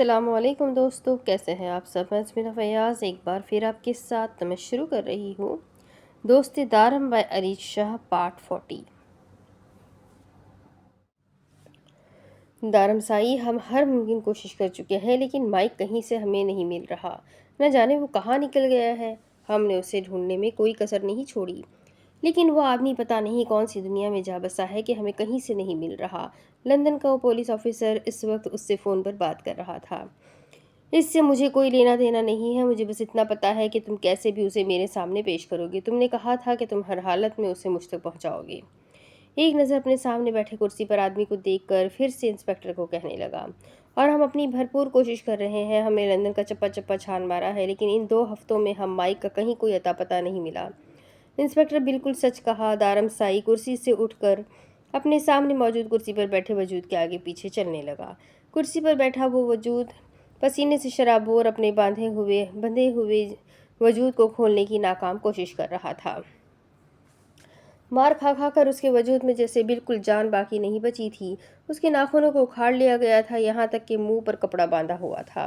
السلام علیکم دوستو، کیسے ہیں آپ سب؟ میں اسمینہ فیاض ایک بار پھر آپ کے ساتھ میں شروع کر رہی ہوں دوستی دارم بائی اریج شاہ پارٹ 40۔ دارم سائی، ہم ہر ممکن کوشش کر چکے ہیں لیکن مائک کہیں سے ہمیں نہیں مل رہا، نہ جانے وہ کہاں نکل گیا ہے۔ ہم نے اسے ڈھونڈنے میں کوئی کسر نہیں چھوڑی، لیکن وہ آدمی پتہ نہیں کون سی دنیا میں جا بسا ہے کہ ہمیں کہیں سے نہیں مل رہا۔ لندن کا وہ پولیس آفیسر اس وقت اس سے فون پر بات کر رہا تھا۔ اس سے مجھے کوئی لینا دینا نہیں ہے، مجھے بس اتنا پتا ہے کہ تم کیسے بھی اسے میرے سامنے پیش کرو گے۔ تم نے کہا تھا کہ تم ہر حالت میں اسے مجھ تک پہنچاؤ گے۔ ایک نظر اپنے سامنے بیٹھے کرسی پر آدمی کو دیکھ کر پھر سے انسپکٹر کو کہنے لگا، اور ہم اپنی بھرپور کوشش کر رہے ہیں، ہم نے لندن کا چپا چپا چھان مارا ہے، لیکن ان 2 ہفتوں میں ہم مائک کا کہیں کوئی اتا پتہ نہیں ملا۔ انسپکٹر بالکل سچ کہا۔ دارم سائی کرسی سے اٹھ کر اپنے سامنے موجود کرسی پر بیٹھے وجود کے آگے پیچھے چلنے لگا۔ کرسی پر بیٹھا وہ وجود پسینے سے شرابور اپنے بندھے ہوئے وجود کو کھولنے کی ناکام کوشش کر رہا تھا۔ مار کھا کھا کر اس کے وجود میں جیسے بالکل جان باقی نہیں بچی تھی۔ اس کے ناخنوں کو اکھاڑ لیا گیا تھا، یہاں تک کہ منہ پر کپڑا باندھا ہوا تھا۔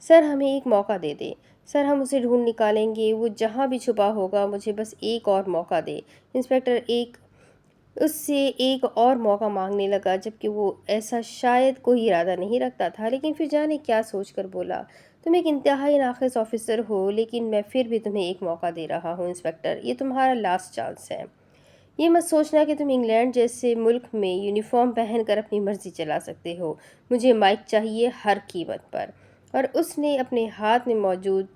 سر، ہمیں ایک موقع دے دے۔ سر، ہم اسے ڈھونڈ نکالیں گے، وہ جہاں بھی چھپا ہوگا، مجھے بس ایک اور موقع دے۔ انسپکٹر اس سے ایک اور موقع مانگنے لگا، جبکہ وہ ایسا شاید کوئی ارادہ نہیں رکھتا تھا، لیکن پھر جانے کیا سوچ کر بولا، تم ایک انتہائی ناقص آفیسر ہو، لیکن میں پھر بھی تمہیں ایک موقع دے رہا ہوں۔ انسپکٹر، یہ تمہارا لاسٹ چانس ہے۔ یہ مت سوچنا کہ تم انگلینڈ جیسے ملک میں یونیفارم پہن کر اپنی مرضی چلا سکتے ہو۔ مجھے مائک چاہیے ہر قیمت پر۔ اور اس نے اپنے ہاتھ میں موجود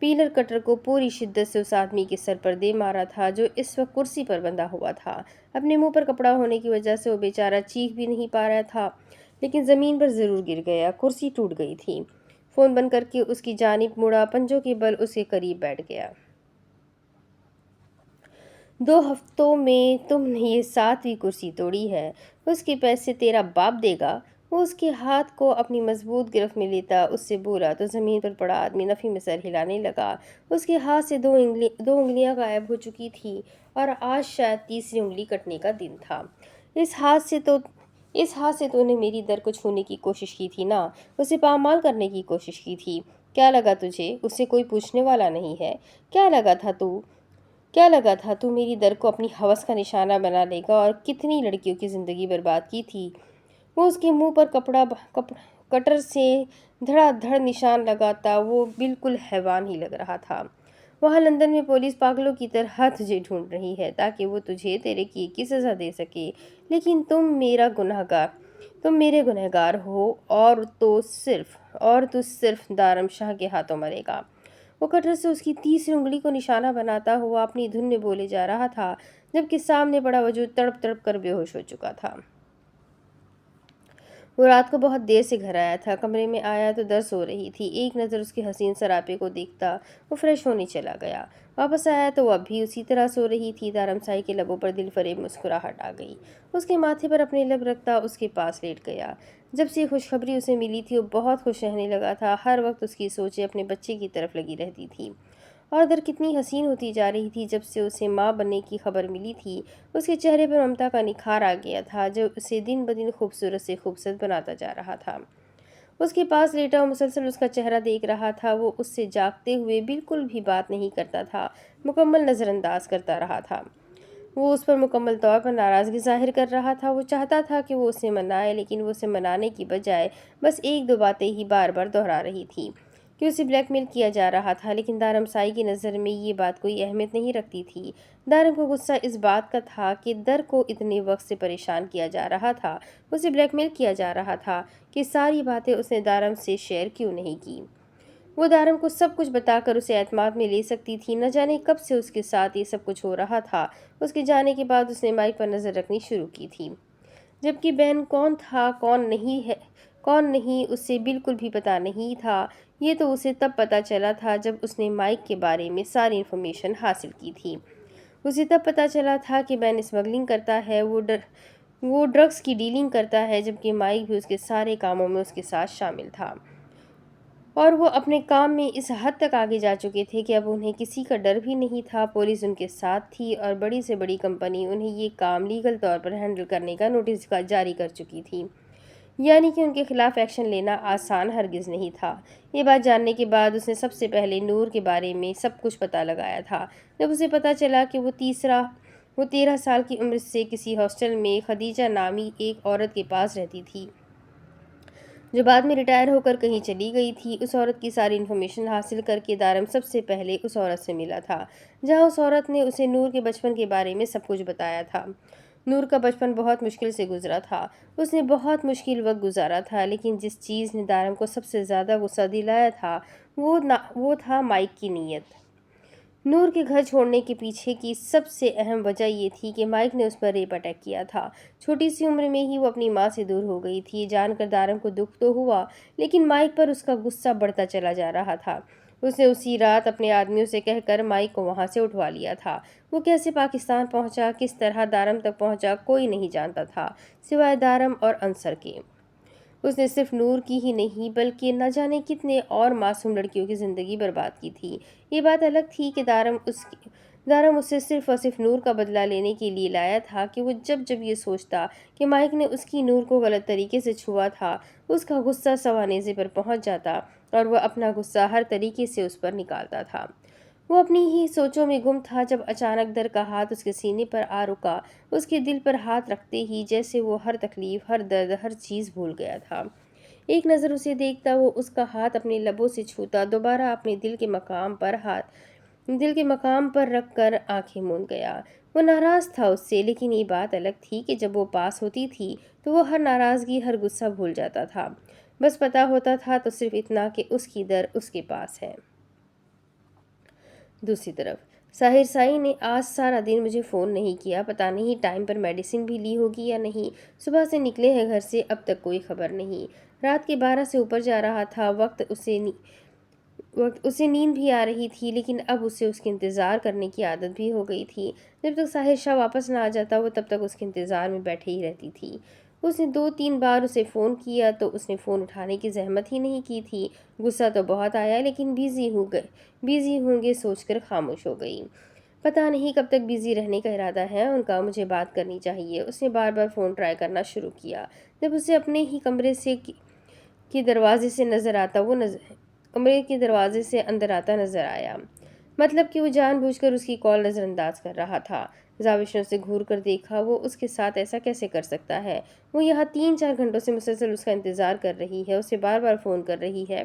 پیلر کٹر کو پوری شدت سے اس آدمی کے سر پر دے مارا تھا جو اس وقت کرسی پر بندھا ہوا تھا۔ اپنے منہ پر کپڑا ہونے کی وجہ سے وہ بیچارہ چیخ بھی نہیں پا رہا تھا، لیکن زمین پر ضرور گر گیا۔ کرسی ٹوٹ گئی تھی۔ فون بند کر کے اس کی جانب مڑا، پنجوں کے بل اس کے قریب بیٹھ گیا۔ 2 ہفتوں میں تم نے یہ 7ویں کرسی توڑی ہے، اس کے پیسے تیرا باپ دے گا۔ وہ اس کے ہاتھ کو اپنی مضبوط گرفت میں لیتا اس سے بولا تو زمین پر پڑا آدمی نفی میں سر ہلانے لگا۔ اس کے ہاتھ سے 2 انگلیاں غائب ہو چکی تھی اور آج شاید تیسری انگلی کٹنے کا دن تھا۔ اس ہاتھ سے تو نے میری در کو چھونے کی کوشش کی تھی نا، اسے پامال کرنے کی کوشش کی تھی۔ کیا لگا تجھے اس سے کوئی پوچھنے والا نہیں ہے؟ کیا لگا تھا تو میری در کو اپنی ہوس کا نشانہ بنا لے گا؟ اور کتنی لڑکیوں کی زندگی برباد کی تھی۔ وہ اس کے منہ پر کٹر سے دھڑا دھڑ نشان لگاتا وہ بالکل حیوان ہی لگ رہا تھا۔ وہاں لندن میں پولیس پاگلوں کی طرح تجھے ڈھونڈ رہی ہے تاکہ وہ تجھے تیرے کیے کی سزا دے سکے، لیکن تم میرے گنہگار ہو، اور تو صرف دارم شاہ کے ہاتھوں مرے گا۔ وہ کٹر سے اس کی تیسری انگلی کو نشانہ بناتا ہوا اپنی دھن میں بولے جا رہا تھا، جبکہ سامنے پڑا وجود تڑپ تڑپ کر بے ہوش ہو چکا تھا۔ وہ رات کو بہت دیر سے گھر آیا تھا۔ کمرے میں آیا تو در سو رہی تھی۔ ایک نظر اس کے حسین سراپے کو دیکھتا وہ فریش ہونے چلا گیا۔ واپس آیا تو وہ اب بھی اسی طرح سو رہی تھی۔ دارم سائی کے لبوں پر دل فریب مسکراہٹ آ گئی۔ اس کے ماتھے پر اپنے لب رکھتا اس کے پاس لیٹ گیا۔ جب سے یہ خوشخبری اسے ملی تھی وہ بہت خوش رہنے لگا تھا۔ ہر وقت اس کی سوچیں اپنے بچے کی طرف لگی رہتی تھی، اور در کتنی حسین ہوتی جا رہی تھی۔ جب سے اسے ماں بننے کی خبر ملی تھی اس کے چہرے پر ممتا کا نکھار آ گیا تھا جو اسے دن بدن خوبصورت سے خوبصورت بناتا جا رہا تھا۔ اس کے پاس لیٹا وہ مسلسل اس کا چہرہ دیکھ رہا تھا۔ وہ اس سے جاگتے ہوئے بالکل بھی بات نہیں کرتا تھا، مکمل نظر انداز کرتا رہا تھا۔ وہ اس پر مکمل طور پر ناراضگی ظاہر کر رہا تھا۔ وہ چاہتا تھا کہ وہ اسے منائے، لیکن وہ اسے منانے کی بجائے بس 1-2 باتیں ہی بار بار دہرا رہی تھی کہ اسے بلیک میل کیا جا رہا تھا، لیکن دارم سائی کی نظر میں یہ بات کوئی اہمیت نہیں رکھتی تھی۔ دارم کو غصہ اس بات کا تھا کہ در کو اتنے وقت سے پریشان کیا جا رہا تھا، اسے بلیک میل کیا جا رہا تھا کہ ساری باتیں اس نے دارم سے شیئر کیوں نہیں کی۔ وہ دارم کو سب کچھ بتا کر اسے اعتماد میں لے سکتی تھی۔ نہ جانے کب سے اس کے ساتھ یہ سب کچھ ہو رہا تھا۔ اس کے جانے کے بعد اس نے مائک پر نظر رکھنی شروع کی تھی، جبکہ بین کون تھا کون نہیں اسے بالکل بھی پتہ نہیں تھا۔ یہ تو اسے تب پتہ چلا تھا جب اس نے مائک کے بارے میں ساری انفارمیشن حاصل کی تھی۔ اسے تب پتہ چلا تھا کہ بین اسمگلنگ کرتا ہے، وہ ڈرگز کی ڈیلنگ کرتا ہے، جبکہ مائک بھی اس کے سارے کاموں میں اس کے ساتھ شامل تھا، اور وہ اپنے کام میں اس حد تک آگے جا چکے تھے کہ اب انہیں کسی کا ڈر بھی نہیں تھا۔ پولیس ان کے ساتھ تھی اور بڑی سے بڑی کمپنی انہیں یہ کام لیگل طور پر ہینڈل کرنے کا نوٹس جاری کر چکی تھی۔ یعنی کہ ان کے خلاف ایکشن لینا آسان ہرگز نہیں تھا۔ یہ بات جاننے کے بعد اس نے سب سے پہلے نور کے بارے میں سب کچھ پتہ لگایا تھا۔ جب اسے پتہ چلا کہ وہ 13 سال کی عمر سے کسی ہاسٹل میں خدیجہ نامی ایک عورت کے پاس رہتی تھی، جو بعد میں ریٹائر ہو کر کہیں چلی گئی تھی، اس عورت کی ساری انفارمیشن حاصل کر کے دارم سب سے پہلے اس عورت سے ملا تھا، جہاں اس عورت نے اسے نور کے بچپن کے بارے میں سب کچھ بتایا تھا۔ نور کا بچپن بہت مشکل سے گزرا تھا، اس نے بہت مشکل وقت گزارا تھا، لیکن جس چیز نے دارم کو سب سے زیادہ غصہ دلایا تھا وہ تھا مائک کی نیت۔ نور کے گھر چھوڑنے کے پیچھے کی سب سے اہم وجہ یہ تھی کہ مائک نے اس پر ریپ اٹیک کیا تھا۔ چھوٹی سی عمر میں ہی وہ اپنی ماں سے دور ہو گئی تھی۔ جان کر دارم کو دکھ تو ہوا، لیکن مائک پر اس کا غصہ بڑھتا چلا جا رہا تھا۔ اس نے اسی رات اپنے آدمیوں سے کہہ کر مائک کو وہاں سے اٹھوا لیا تھا۔ وہ کیسے پاکستان پہنچا، کس طرح دارم تک پہنچا، کوئی نہیں جانتا تھا سوائے دارم اور انصر کے۔ اس نے صرف نور کی ہی نہیں بلکہ نہ جانے کتنے اور معصوم لڑکیوں کی زندگی برباد کی تھی۔ یہ بات الگ تھی کہ دارم اس سے صرف اور صرف نور کا بدلہ لینے کے لیے لایا تھا کہ وہ جب یہ سوچتا کہ مائک نے اس کی نور کو غلط طریقے سے چھوا تھا، اس کا غصہ سوانیزے پر پہنچ جاتا اور وہ اپنا غصہ ہر طریقے سے اس پر نکالتا تھا۔ وہ اپنی ہی سوچوں میں گم تھا جب اچانک در کا ہاتھ اس کے سینے پر آ رکا، اس کے دل پر ہاتھ رکھتے ہی جیسے وہ ہر تکلیف، ہر درد، ہر چیز بھول گیا تھا۔ ایک نظر اسے دیکھتا وہ اس کا ہاتھ اپنے لبوں سے چھوتا، دوبارہ اپنے دل کے مقام پر رکھ کر آنکھیں موند گیا۔ وہ ناراض تھا اس سے، لیکن یہ بات الگ تھی کہ جب وہ پاس ہوتی تھی تو وہ ہر ناراضگی، ہر غصہ بھول جاتا تھا۔ بس پتہ ہوتا تھا تو صرف اتنا کہ اس کی در اس کے پاس ہے۔ دوسری طرف ساحر سائی نے آج سارا دن مجھے فون نہیں کیا، پتہ نہیں ٹائم پر میڈیسن بھی لی ہوگی یا نہیں۔ صبح سے نکلے ہیں گھر سے، اب تک کوئی خبر نہیں۔ رات کے 12 سے اوپر جا رہا تھا وقت اسے نیند بھی آ رہی تھی، لیکن اب اسے اس کے انتظار کرنے کی عادت بھی ہو گئی تھی۔ جب تک ساحر شاہ واپس نہ آ جاتا وہ تب تک اس کے انتظار میں بیٹھے ہی رہتی تھی۔ اس نے 2-3 بار اسے فون کیا تو اس نے فون اٹھانے کی زحمت ہی نہیں کی تھی۔ غصہ تو بہت آیا، لیکن بیزی ہوں گے سوچ کر خاموش ہو گئی۔ پتہ نہیں کب تک بیزی رہنے کا ارادہ ہے ان کا، مجھے بات کرنی چاہیے۔ اس نے بار بار فون ٹرائی کرنا شروع کیا۔ جب اسے اپنے ہی کمرے کے دروازے سے اندر آتا نظر آیا، مطلب کہ وہ جان بوجھ کر اس کی کال نظر انداز کر رہا تھا۔ زاوشوں سے گھور کر دیکھا، وہ اس کے ساتھ ایسا کیسے کر سکتا ہے؟ وہ یہاں 3-4 گھنٹوں سے مسلسل اس کا انتظار کر رہی ہے، اسے بار بار فون کر رہی ہے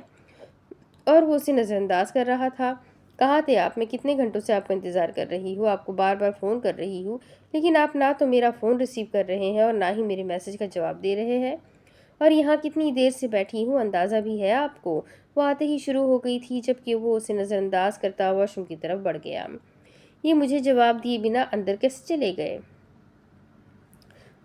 اور وہ اسے نظر انداز کر رہا تھا۔ کہاں تھے آپ؟ میں کتنے گھنٹوں سے آپ کا انتظار کر رہی ہوں، آپ کو بار بار فون کر رہی ہوں، لیکن آپ نہ تو میرا فون ریسیو کر رہے ہیں اور نہ ہی میرے میسج کا جواب دے رہے ہیں۔ اور یہاں کتنی دیر سے بیٹھی ہوں اندازہ بھی ہے آپ کو؟ وہ آتے ہی شروع ہو گئی تھی جبکہ وہ اسے نظر انداز کرتا واش روم کی طرف بڑھ گیا۔ یہ مجھے جواب دیے بنا اندر کیسے چلے گئے؟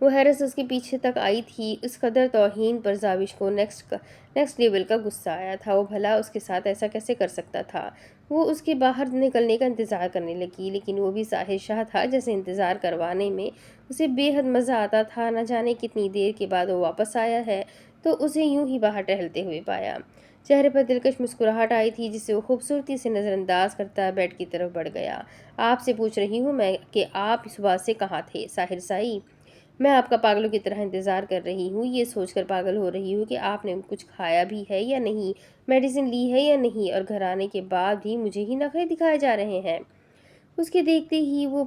وہ حیرت سے اس کے پیچھے تک آئی تھی۔ اس قدر توہین پر زاوش کو نیکسٹ لیول کا غصہ آیا تھا۔ وہ بھلا اس کے ساتھ ایسا کیسے کر سکتا تھا؟ وہ اس کے باہر نکلنے کا انتظار کرنے لگی، لیکن وہ بھی ساحر شاہ تھا جیسے انتظار کروانے میں اسے بے حد مزہ آتا تھا۔ نہ جانے کتنی دیر کے بعد وہ واپس آیا ہے تو اسے یوں ہی باہر ٹہلتے ہوئے پایا۔ چہرے پر دلکش مسکراہٹ آئی تھی جسے وہ خوبصورتی سے نظر انداز کرتا بیڈ کی طرف بڑھ گیا۔ آپ سے پوچھ رہی ہوں میں کہ آپ صبح سے کہاں تھے ساحر سائی؟ میں آپ کا پاگلوں کی طرح انتظار کر رہی ہوں، یہ سوچ کر پاگل ہو رہی ہوں کہ آپ نے کچھ کھایا بھی ہے یا نہیں، میڈیسن لی ہے یا نہیں، اور گھر آنے کے بعد بھی مجھے ہی نخرے دکھائے جا رہے ہیں۔ اس کے دیکھتے ہی وہ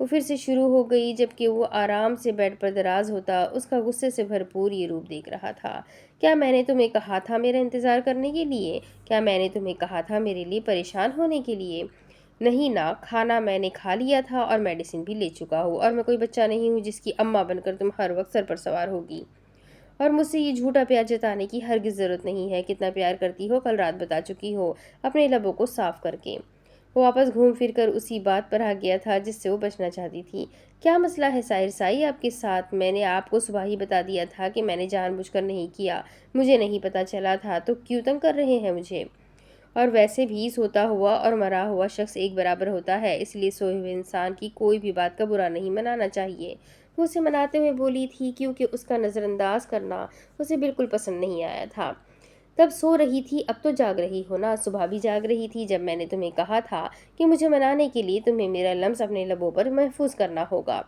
پھر سے شروع ہو گئی، جبکہ وہ آرام سے بیڈ پر دراز ہوتا اس کا غصے سے بھرپور یہ روپ دیکھ رہا تھا۔ کیا میں نے تمہیں کہا تھا میرا انتظار کرنے کے لیے؟ کیا میں نے تمہیں کہا تھا میرے لیے پریشان ہونے کے لیے؟ نہیں نا، کھانا میں نے کھا لیا تھا اور میڈیسن بھی لے چکا ہوں، اور میں کوئی بچہ نہیں ہوں جس کی اماں بن کر تم ہر وقت سر پر سوار ہوگی۔ اور مجھ سے یہ جھوٹا پیار جتانے کی ہرگز ضرورت نہیں ہے۔ کتنا پیار کرتی ہو کل رات بتا چکی ہو اپنے لبوں کو صاف کر کے۔ وہ واپس گھوم پھر کر اسی بات پر آ گیا تھا جس سے وہ بچنا چاہتی تھی۔ کیا مسئلہ ہے ساحر سائی آپ کے ساتھ؟ میں نے آپ کو صبح ہی بتا دیا تھا کہ میں نے جان بوجھ کر نہیں کیا، مجھے نہیں پتا چلا تھا تو کیوں تنگ کر رہے ہیں مجھے؟ اور ویسے بھی سوتا ہوا اور مرا ہوا شخص ایک برابر ہوتا ہے، اس لیے سوئے ہوئے انسان کی کوئی بھی بات کا برا نہیں منانا چاہیے۔ وہ اسے مناتے ہوئے بولی تھی کیونکہ اس کا نظر انداز کرنا اسے بالکل پسند نہیں آیا تھا۔ تب سو رہی تھی، اب تو جاگ رہی ہو نا؟ صبح بھی جاگ رہی تھی جب میں نے تمہیں کہا تھا کہ مجھے منانے کے لیے تمہیں میرا لمس اپنے لبوں پر محفوظ کرنا ہوگا۔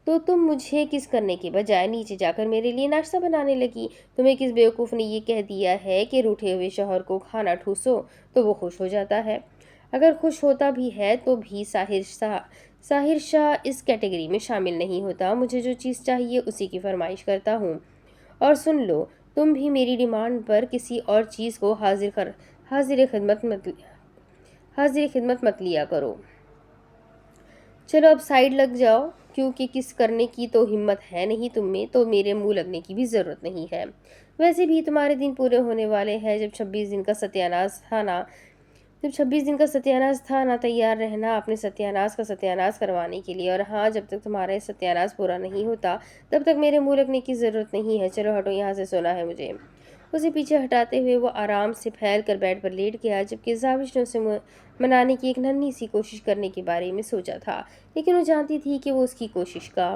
تو تم مجھے کس کرنے کے بجائے نیچے جا کر میرے لیے ناشتہ بنانے لگی۔ تمہیں کس بیوقوف نے یہ کہہ دیا ہے کہ روٹھے ہوئے شوہر کو کھانا ٹھوسو تو وہ خوش ہو جاتا ہے؟ اگر خوش ہوتا بھی ہے تو بھی ساحر شاہ اس کیٹیگری میں شامل نہیں ہوتا۔ مجھے جو چیز چاہیے اسی کی فرمائش کرتا ہوں۔ اور سن لو، تم بھی میری ڈیمانڈ پر کسی اور چیز کو حاضر خدمت مت لیا کرو۔ چلو اب سائیڈ لگ جاؤ، کیونکہ کس کرنے کی تو ہمت ہے نہیں تم میں، تو میرے منہ لگنے کی بھی ضرورت نہیں ہے۔ ویسے بھی تمہارے دن پورے ہونے والے ہیں۔ جب 26 دن کا ستیاناز تھا نا، تیار رہنا اپنے ستیاناز کا ستیاناز کروانے کے لیے۔ اور ہاں، جب تک تمہارا یہ ستیاناز پورا نہیں ہوتا تب تک میرے منہ لگنے کی ضرورت نہیں ہے۔ چلو ہٹو یہاں سے، سونا ہے مجھے۔ اسے پیچھے ہٹاتے ہوئے وہ آرام سے پھیل کر بیڈ پر لیٹ گیا، جبکہ زاوش نے اسے منانے کی ایک ننھی سی کوشش کرنے کے بارے میں سوچا تھا، لیکن وہ جانتی تھی کہ وہ اس کی کوشش کا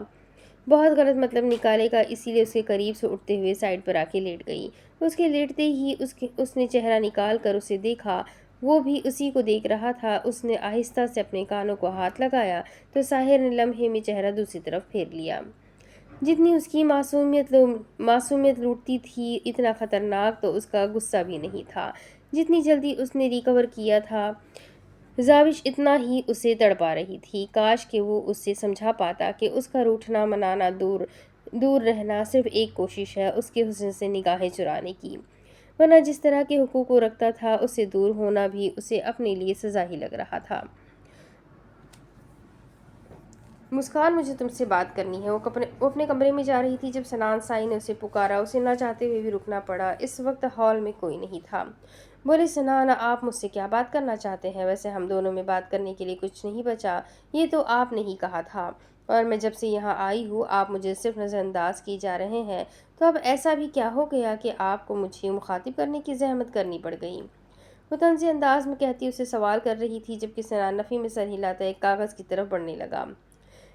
بہت غلط مطلب نکالے گا، اسی لیے اس کے قریب سے اٹھتے ہوئے سائڈ پر آ کے لیٹ گئی۔ اس کے لیٹتے ہی اس نے چہرہ نکال کر اسے دیکھا، وہ بھی اسی کو دیکھ رہا تھا۔ اس نے آہستہ سے اپنے کانوں کو ہاتھ لگایا تو ساحر نے لمحے میں چہرہ دوسری طرف پھیر لیا۔ جتنی اس کی معصومیت لوٹتی تھی، اتنا خطرناک تو اس کا غصہ بھی نہیں تھا۔ جتنی جلدی اس نے ریکور کیا تھا، زاوش اتنا ہی اسے تڑپا رہی تھی۔ کاش کہ وہ اسے سمجھا پاتا کہ اس کا روٹھنا منانا دور رہنا صرف ایک کوشش ہے اس کے حسن سے نگاہیں چرانے کی، ورنہ جس طرح کے حقوق وہ رکھتا تھا، اس سے دور ہونا بھی اسے اپنے لیے سزا ہی لگ رہا تھا۔ مسکان، مجھے تم سے بات کرنی ہے۔ وہ اپنے کمرے میں جا رہی تھی جب سنان سائی نے اسے پکارا۔ اسے نہ چاہتے ہوئے بھی رکنا پڑا۔ اس وقت ہال میں کوئی نہیں تھا۔ بولے، سنان، آپ مجھ سے کیا بات کرنا چاہتے ہیں؟ ویسے ہم دونوں میں بات کرنے کے لیے کچھ نہیں بچا، یہ تو آپ نے ہی کہا تھا، اور میں جب سے یہاں آئی ہوں آپ مجھے صرف نظر انداز کیے جا رہے ہیں، تو اب ایسا بھی کیا ہو گیا کہ آپ کو مجھے مخاطب کرنے کی زحمت کرنی پڑ گئی؟ وہ طنزی انداز میں کہتی اسے سوال کر رہی تھی، جبکہ سنان نفی میں سر ہلاتا ایک کاغذ کی طرف بڑھنے لگا۔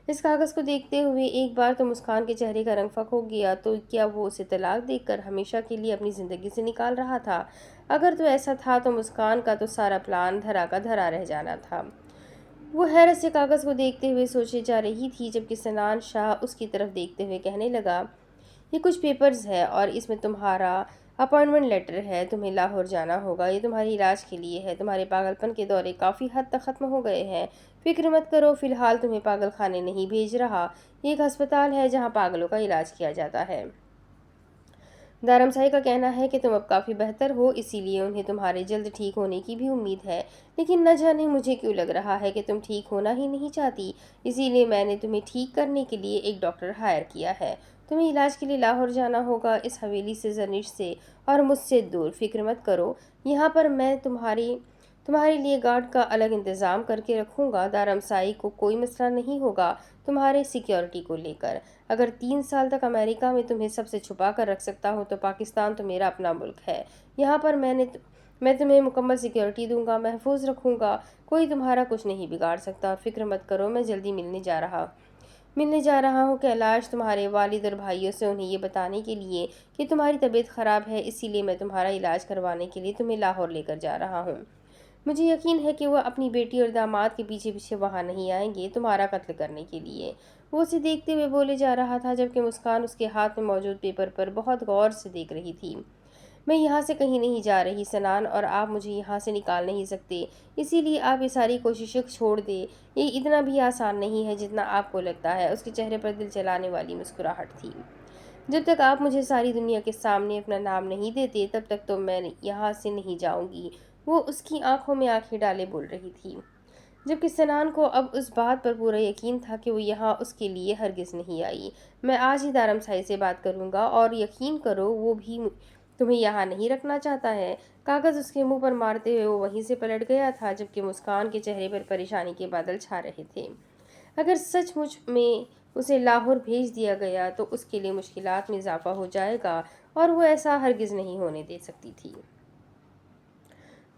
اس کاغذ کو دیکھتے ہوئے ایک بار تو مسکان کے چہرے کا رنگ فک ہو گیا۔ تو کیا وہ اسے طلاق دے کر ہمیشہ کے لیے اپنی زندگی سے نکال رہا تھا؟ اگر تو ایسا تھا تو مسکان کا تو سارا پلان دھرا کا دھرا رہ جانا تھا۔ وہ حیرت سے کاغذ کو دیکھتے ہوئے سوچے جا رہی تھی، جبکہ سنان شاہ اس کی طرف دیکھتے ہوئے کہنے لگا، یہ کچھ پیپرز ہے اور اس میں تمہارا اپائنٹمنٹ لیٹر ہے۔ تمہیں لاہور جانا ہوگا، یہ تمہارے علاج کے لیے ہے۔ تمہارے پاگل پن کے دورے کافی حد تک ختم ہو گئے ہیں۔ فکر مت کرو، فی الحال تمہیں پاگل خانے نہیں بھیج رہا، یہ ایک ہسپتال ہے جہاں پاگلوں کا علاج کیا جاتا ہے۔ دارم سائی کا کہنا ہے کہ تم اب کافی بہتر ہو، اسی لیے انہیں تمہارے جلد ٹھیک ہونے کی بھی امید ہے، لیکن نہ جانے مجھے کیوں لگ رہا ہے کہ تم ٹھیک ہونا ہی نہیں چاہتی، اسی لیے میں نے تمہیں ٹھیک کرنے کے لیے ایک ڈاکٹر ہائر کیا ہے۔ تمہیں علاج کے لیے لاہور جانا ہوگا، اس حویلی سے، زرنش سے اور مجھ سے دور۔ فکر مت کرو، یہاں پر میں تمہارے لیے گارڈ کا الگ انتظام کر کے رکھوں گا۔ دارم سائی کو کوئی مسئلہ نہیں ہوگا تمہارے سیکیورٹی کو لے کر۔ اگر 3 سال تک امریکہ میں تمہیں سب سے چھپا کر رکھ سکتا ہوں تو پاکستان تو میرا اپنا ملک ہے، یہاں پر میں تمہیں مکمل سیکیورٹی دوں گا، محفوظ رکھوں گا، کوئی تمہارا کچھ نہیں بگاڑ سکتا۔ فکر مت کرو، میں جلدی ملنے جا رہا ہوں کیلاش تمہارے والد اور بھائیوں سے، انہیں یہ بتانے کے لیے کہ تمہاری طبیعت خراب ہے، اسی لیے میں تمہارا علاج کروانے کے لیے تمہیں لاہور لے کر جا رہا ہوں۔ مجھے یقین ہے کہ وہ اپنی بیٹی اور داماد کے پیچھے وہاں نہیں آئیں گے تمہارا قتل کرنے کے لیے۔ وہ اسے دیکھتے ہوئے بولے جا رہا تھا، جبکہ مسکان اس کے ہاتھ میں موجود پیپر پر بہت غور سے دیکھ رہی تھی۔ میں یہاں سے کہیں نہیں جا رہی سنان، اور آپ مجھے یہاں سے نکال نہیں سکتے، اسی لیے آپ یہ ساری کوششیں چھوڑ دیں، یہ اتنا بھی آسان نہیں ہے جتنا آپ کو لگتا ہے۔ اس کے چہرے پر دل جلانے والی مسکراہٹ تھی۔ جب تک آپ مجھے ساری دنیا کے سامنے اپنا نام نہیں دیتے تب تک تو میں یہاں سے نہیں جاؤں گی، وہ اس کی آنکھوں میں آنکھیں ڈالے بول رہی تھی، جبکہ سنان کو اب اس بات پر پورا یقین تھا کہ وہ یہاں اس کے لیے ہرگز نہیں آئی۔ میں آج ہی دارم سائی سے بات کروں گا، اور یقین کرو وہ بھی تمہیں یہاں نہیں رکھنا چاہتا ہے۔ کاغذ اس کے منہ پر مارتے ہوئے وہ وہیں سے پلٹ گیا تھا، جبکہ مسکان کے چہرے پر پریشانی کے بادل چھا رہے تھے۔ اگر سچ مچ میں اسے لاہور بھیج دیا گیا تو اس کے لیے مشکلات میں اضافہ ہو جائے گا، اور وہ ایسا ہرگز نہیں ہونے دے سکتی تھی۔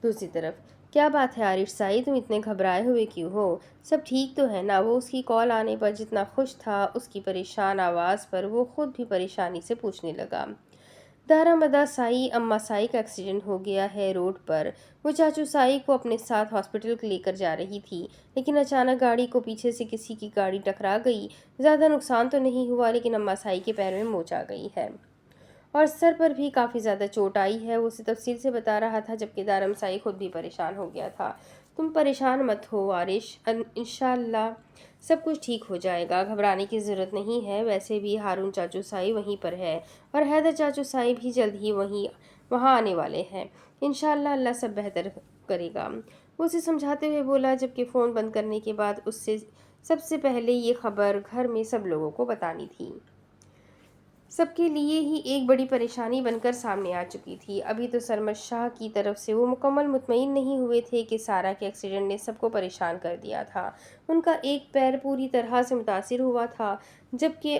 دوسری طرف، کیا بات ہے عارف سائی، تم اتنے گھبرائے ہوئے کیوں ہو؟ سب ٹھیک تو ہے نا؟ وہ اس کی کال آنے پر جتنا خوش تھا، اس کی پریشان آواز پر وہ خود بھی پریشانی سے پوچھنے لگا۔ دارامدا سائی اماں سائی کا ایکسیڈنٹ ہو گیا ہے روڈ پر۔ وہ چاچو سائی کو اپنے ساتھ ہاسپٹل لے کر جا رہی تھی، لیکن اچانک گاڑی کو پیچھے سے کسی کی گاڑی ٹکرا گئی۔ زیادہ نقصان تو نہیں ہوا، لیکن اماں سائی کے پیر میں موچ آ گئی ہے اور سر پر بھی کافی زیادہ چوٹ آئی ہے۔ وہ اسے تفصیل سے بتا رہا تھا، جبکہ دارم سائی خود بھی پریشان ہو گیا تھا۔ تم پریشان مت ہو آرش، انشاءاللہ سب کچھ ٹھیک ہو جائے گا، گھبرانے کی ضرورت نہیں ہے۔ ویسے بھی ہارون چاچو سائی وہیں پر ہے اور حیدر چاچو سائی بھی جلد ہی وہاں آنے والے ہیں۔ انشاءاللہ اللہ سب بہتر کرے گا، وہ اسے سمجھاتے ہوئے بولا، جبکہ فون بند کرنے کے بعد اس سے سب سے پہلے یہ خبر گھر میں سب لوگوں کو بتانی تھی۔ سب کے لیے ہی ایک بڑی پریشانی بن کر سامنے آ چکی تھی۔ ابھی تو سرمد شاہ کی طرف سے وہ مکمل مطمئن نہیں ہوئے تھے کہ سارا کے ایکسیڈنٹ نے سب کو پریشان کر دیا تھا۔ ان کا ایک پیر پوری طرح سے متاثر ہوا تھا، جبکہ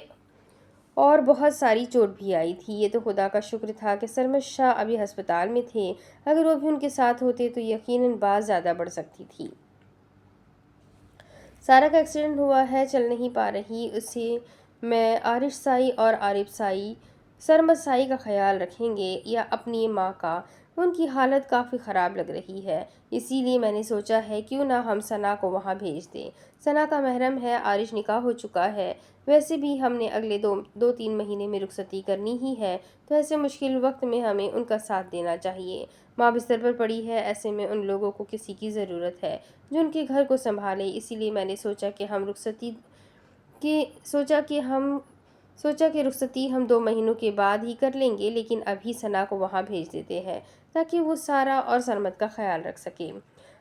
اور بہت ساری چوٹ بھی آئی تھی۔ یہ تو خدا کا شکر تھا کہ سرمد شاہ ابھی ہسپتال میں تھے، اگر وہ بھی ان کے ساتھ ہوتے تو یقیناً بات زیادہ بڑھ سکتی تھی۔ سارا کا ایکسیڈنٹ ہوا ہے، چل نہیں پا رہی، اسے میں آرش سائی اور عارف سائی سرمد سائی کا خیال رکھیں گے یا اپنی ماں کا۔ ان کی حالت کافی خراب لگ رہی ہے، اسی لیے میں نے سوچا ہے کیوں نہ ہم ثنا کو وہاں بھیج دیں۔ ثنا کا محرم ہے، آرش نکاح ہو چکا ہے، ویسے بھی ہم نے اگلے دو تین مہینے میں رخصتی کرنی ہی ہے، تو ایسے مشکل وقت میں ہمیں ان کا ساتھ دینا چاہیے۔ ماں بستر پر پڑی ہے، ایسے میں ان لوگوں کو کسی کی ضرورت ہے جو ان کے گھر کو سنبھالے۔ اسی لیے میں نے سوچا کہ رخصتی ہم 2 مہینوں کے بعد ہی کر لیں گے، لیکن ابھی ثنا کو وہاں بھیج دیتے ہیں تاکہ وہ سارا اور سرمد کا خیال رکھ سکے۔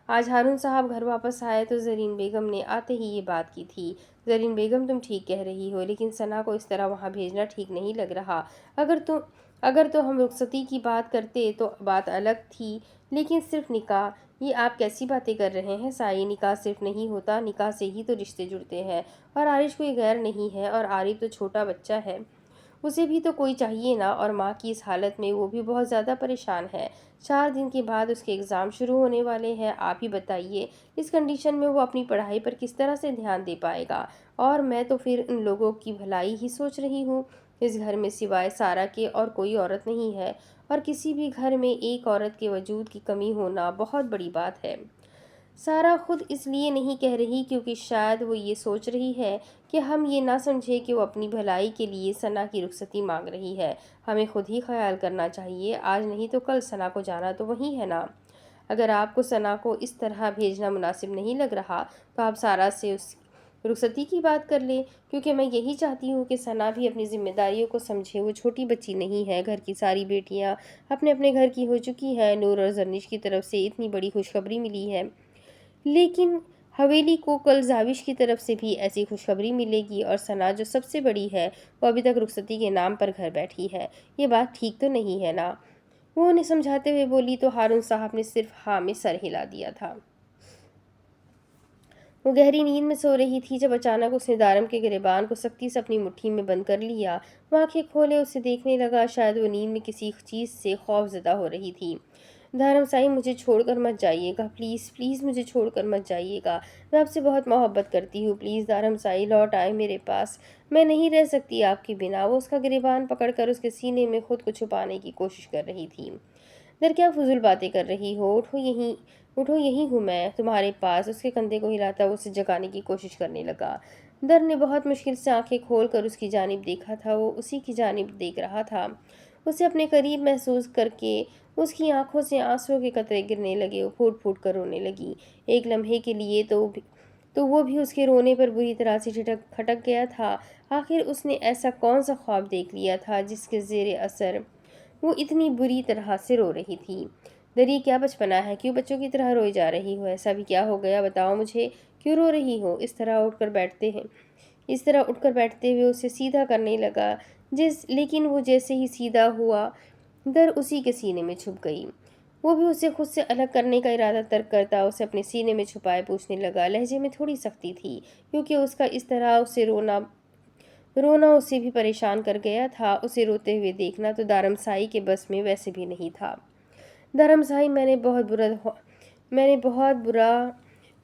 آج ہارون صاحب گھر واپس آئے تو زرین بیگم نے آتے ہی یہ بات کی تھی۔ زرین بیگم تم ٹھیک کہہ رہی ہو، لیکن ثنا کو اس طرح وہاں بھیجنا ٹھیک نہیں لگ رہا۔ اگر تو ہم رخصتی کی بات کرتے تو بات الگ تھی، لیکن صرف نکاح، یہ آپ کیسی باتیں کر رہے ہیں سائی؟ نکاح صرف نہیں ہوتا، نکاح سے ہی تو رشتے جڑتے ہیں، اور آرش کوئی غیر نہیں ہے، اور عارف تو چھوٹا بچہ ہے، اسے بھی تو کوئی چاہیے نا، اور ماں کی اس حالت میں وہ بھی بہت زیادہ پریشان ہے۔ 4 دن کے بعد اس کے ایگزام شروع ہونے والے ہیں، آپ ہی بتائیے اس کنڈیشن میں وہ اپنی پڑھائی پر کس طرح سے دھیان دے پائے گا؟ اور میں تو پھر ان لوگوں کی بھلائی ہی سوچ رہی ہوں۔ اس گھر میں سوائے سارا کے اور کوئی عورت نہیں ہے، اور کسی بھی گھر میں ایک عورت کے وجود کی کمی ہونا بہت بڑی بات ہے۔ سارا خود اس لیے نہیں کہہ رہی کیونکہ شاید وہ یہ سوچ رہی ہے کہ ہم یہ نہ سمجھے کہ وہ اپنی بھلائی کے لیے ثنا کی رخصتی مانگ رہی ہے۔ ہمیں خود ہی خیال کرنا چاہیے، آج نہیں تو کل ثنا کو جانا تو وہیں ہے نا۔ اگر آپ کو ثنا کو اس طرح بھیجنا مناسب نہیں لگ رہا تو آپ سارا سے اس رخصتی کی بات کر لیں، کیونکہ میں یہی چاہتی ہوں کہ ثنا بھی اپنی ذمہ داریوں کو سمجھے۔ وہ چھوٹی بچی نہیں ہے، گھر کی ساری بیٹیاں اپنے اپنے گھر کی ہو چکی ہیں۔ نور اور زرنش کی طرف سے اتنی بڑی خوشخبری ملی ہے، لیکن حویلی کو کل زاوش کی طرف سے بھی ایسی خوشخبری ملے گی، اور ثنا جو سب سے بڑی ہے وہ ابھی تک رخصتی کے نام پر گھر بیٹھی ہے، یہ بات ٹھیک تو نہیں ہے نا؟ وہ انہیں سمجھاتے ہوئے بولی تو ہارون صاحب نے صرف ہاں میں سر ہلا دیا تھا۔ وہ گہری نیند میں سو رہی تھی جب اچانک اس نے دارم کے گریبان کو سختی سے اپنی مٹھی میں بند کر لیا۔ وہ آنکھیں کھولے اسے دیکھنے لگا، شاید وہ نیند میں کسی چیز سے خوف زدہ ہو رہی تھی۔ دارم سائی مجھے چھوڑ کر مت جائیے گا، پلیز پلیز مجھے چھوڑ کر مت جائیے گا، میں آپ سے بہت محبت کرتی ہوں، پلیز دارم سائی لوٹ آئے میرے پاس، میں نہیں رہ سکتی آپ کے بنا۔ وہ اس کا گریبان پکڑ کر اس کے سینے میں خود کو چھپانے کی کوشش کر رہی تھی۔ در کیا فضول باتیں کر رہی ہو، اٹھو یہیں ہوں میں تمہارے پاس۔ اس کے کندھے کو ہلاتا وہ اسے جگانے کی کوشش کرنے لگا۔ در نے بہت مشکل سے آنکھیں کھول کر اس کی جانب دیکھا تھا، وہ اسی کی جانب دیکھ رہا تھا۔ اسے اپنے قریب محسوس کر کے اس کی آنکھوں سے آنسوؤں کے قطرے گرنے لگے، وہ پھوٹ پھوٹ کر رونے لگی۔ ایک لمحے کے لیے تو وہ بھی اس کے رونے پر بری طرح سے کھٹک گیا تھا۔ آخر اس نے ایسا کون سا خواب دیکھ لیا تھا جس کے زیر اثر وہ اتنی بری طرح سے رو رہی تھی؟ در یہ کیا بچپنا ہے، کیوں بچوں کی طرح روئی جا رہی ہو؟ ایسا بھی کیا ہو گیا، بتاؤ مجھے، کیوں رو رہی ہو؟ اس طرح اٹھ کر بیٹھتے ہوئے اسے سیدھا کرنے لگا، لیکن وہ جیسے ہی سیدھا ہوا در اسی کے سینے میں چھپ گئی۔ وہ بھی اسے خود سے الگ کرنے کا ارادہ ترک کرتا اسے اپنے سینے میں چھپائے پوچھنے لگا۔ لہجے میں تھوڑی سختی تھی، کیونکہ اس کا اس طرح اسے رونا اسے بھی پریشان کر گیا تھا۔ اسے روتے ہوئے دیکھنا تو دارم سائی کے بس میں ویسے بھی نہیں تھا۔ دارم سائی، میں نے بہت برا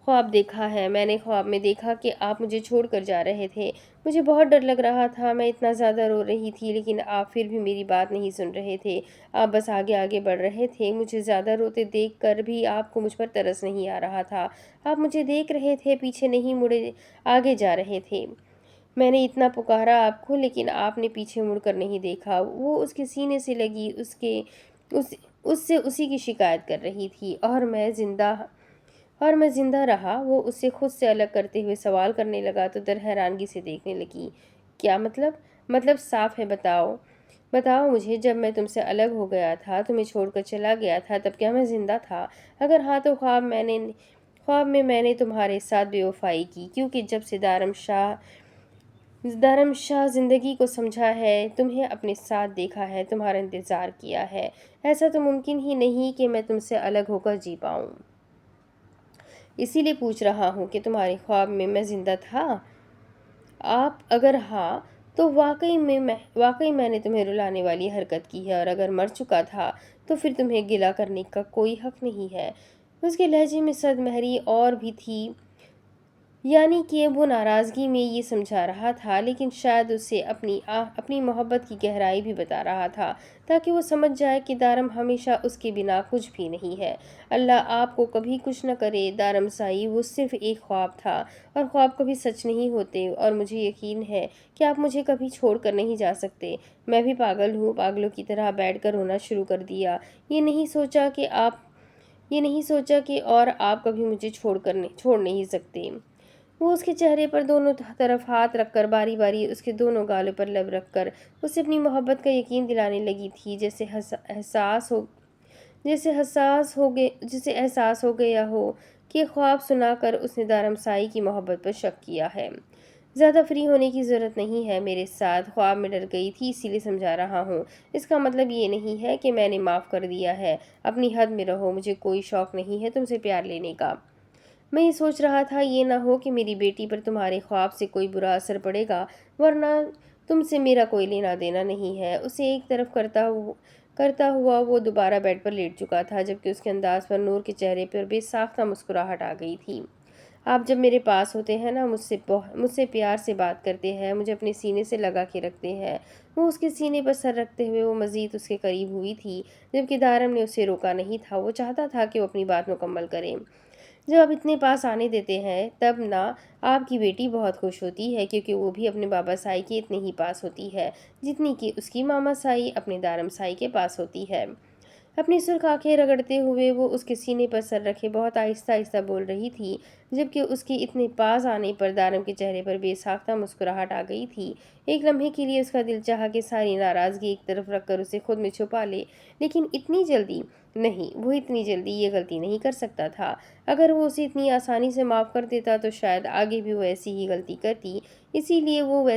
خواب دیکھا ہے، میں نے خواب میں دیکھا کہ آپ مجھے چھوڑ کر جا رہے تھے۔ مجھے بہت ڈر لگ رہا تھا، میں اتنا زیادہ رو رہی تھی، لیکن آپ پھر بھی میری بات نہیں سن رہے تھے۔ آپ بس آگے آگے بڑھ رہے تھے۔ مجھے زیادہ روتے دیکھ کر بھی آپ کو مجھ پر ترس نہیں آ رہا تھا۔ آپ مجھے دیکھ رہے تھے، پیچھے نہیں مڑے، آگے جا رہے تھے۔ میں نے اتنا پکارا آپ کو، لیکن آپ نے پیچھے مڑ کر نہیں دیکھا۔ وہ اس کے سینے سے لگی اس سے اسی کی شکایت کر رہی تھی، اور میں زندہ رہا۔ وہ اسے خود سے الگ کرتے ہوئے سوال کرنے لگا تو در حیرانگی سے دیکھنے لگی۔ کیا مطلب؟ مطلب صاف ہے، بتاؤ مجھے، جب میں تم سے الگ ہو گیا تھا، تمہیں چھوڑ کر چلا گیا تھا، تب کیا میں زندہ تھا؟ اگر ہاں تو خواب میں میں نے تمہارے ساتھ بے وفائی کی، کیونکہ جب سے دارم شاہ زندگی کو سمجھا ہے، تمہیں اپنے ساتھ دیکھا ہے، تمہارا انتظار کیا ہے۔ ایسا تو ممکن ہی نہیں کہ میں تم سے الگ ہو کر جی پاؤں۔ اسی لیے پوچھ رہا ہوں کہ تمہارے خواب میں زندہ تھا؟ اگر ہاں تو واقعی میں نے تمہیں رلانے والی حرکت کی ہے، اور اگر مر چکا تھا تو پھر تمہیں گلہ کرنے کا کوئی حق نہیں ہے۔ اس کے لہجے میں صد مہری اور بھی تھی، یعنی کہ وہ ناراضگی میں یہ سمجھا رہا تھا، لیکن شاید اسے اپنی محبت کی گہرائی بھی بتا رہا تھا، تاکہ وہ سمجھ جائے کہ دارم ہمیشہ اس کے بنا کچھ بھی نہیں ہے۔ اللہ آپ کو کبھی کچھ نہ کرے دارم سائی، وہ صرف ایک خواب تھا، اور خواب کبھی سچ نہیں ہوتے، اور مجھے یقین ہے کہ آپ مجھے کبھی چھوڑ کر نہیں جا سکتے۔ میں بھی پاگل ہوں، پاگلوں کی طرح بیٹھ کر رونا شروع کر دیا۔ یہ نہیں سوچا کہ اور آپ کبھی مجھے چھوڑ نہیں سکتے۔ وہ اس کے چہرے پر دونوں طرف ہاتھ رکھ کر باری باری اس کے دونوں گالوں پر لب رکھ کر اسے اپنی محبت کا یقین دلانے لگی تھی، جیسے احساس ہو گیا ہو کہ خواب سنا کر اس نے دارم سائی کی محبت پر شک کیا ہے۔ زیادہ فری ہونے کی ضرورت نہیں ہے میرے ساتھ، خواب میں ڈر گئی تھی اسی لیے سمجھا رہا ہوں۔ اس کا مطلب یہ نہیں ہے کہ میں نے معاف کر دیا ہے۔ اپنی حد میں رہو، مجھے کوئی شوق نہیں ہے تم سے پیار لینے کا۔ میں یہ سوچ رہا تھا یہ نہ ہو کہ میری بیٹی پر تمہارے خواب سے کوئی برا اثر پڑے گا، ورنہ تم سے میرا کوئی لینا دینا نہیں ہے۔ اسے ایک طرف کرتا ہوا وہ دوبارہ بیڈ پر لیٹ چکا تھا، جبکہ اس کے انداز پر نور کے چہرے پر بے ساختہ مسکراہٹ آ گئی تھی۔ آپ جب میرے پاس ہوتے ہیں نا، مجھ سے پیار سے بات کرتے ہیں، مجھے اپنے سینے سے لگا کے رکھتے ہیں۔ وہ اس کے سینے پر سر رکھتے ہوئے وہ مزید اس کے قریب ہوئی تھی، جبکہ دارم نے اسے روکا نہیں تھا۔ وہ چاہتا تھا کہ وہ اپنی بات مکمل کرے۔ جب آپ اتنے پاس آنے دیتے ہیں تب نہ آپ کی بیٹی بہت خوش ہوتی ہے، کیونکہ وہ بھی اپنے بابا سائی کے اتنے ہی پاس ہوتی ہے جتنی کہ اس کی ماما سائی اپنے دارم سائی کے پاس ہوتی ہے۔ اپنی سرخ آنکھیں رگڑتے ہوئے وہ اس کے سینے پر سر رکھے بہت آہستہ آہستہ بول رہی تھی، جبکہ اس کے اتنے پاس آنے پر دارم کے چہرے پر بے ساختہ مسکراہٹ آ گئی تھی۔ ایک لمحے کے لیے اس کا دل چاہا کہ ساری ناراضگی ایک طرف رکھ کر اسے خود میں چھپا لے، لیکن اتنی جلدی نہیں، وہ اتنی جلدی یہ غلطی نہیں کر سکتا تھا۔ اگر وہ اسے اتنی آسانی سے معاف کر دیتا تو شاید آگے بھی وہ ایسی ہی غلطی کرتی، اسی لیے وہ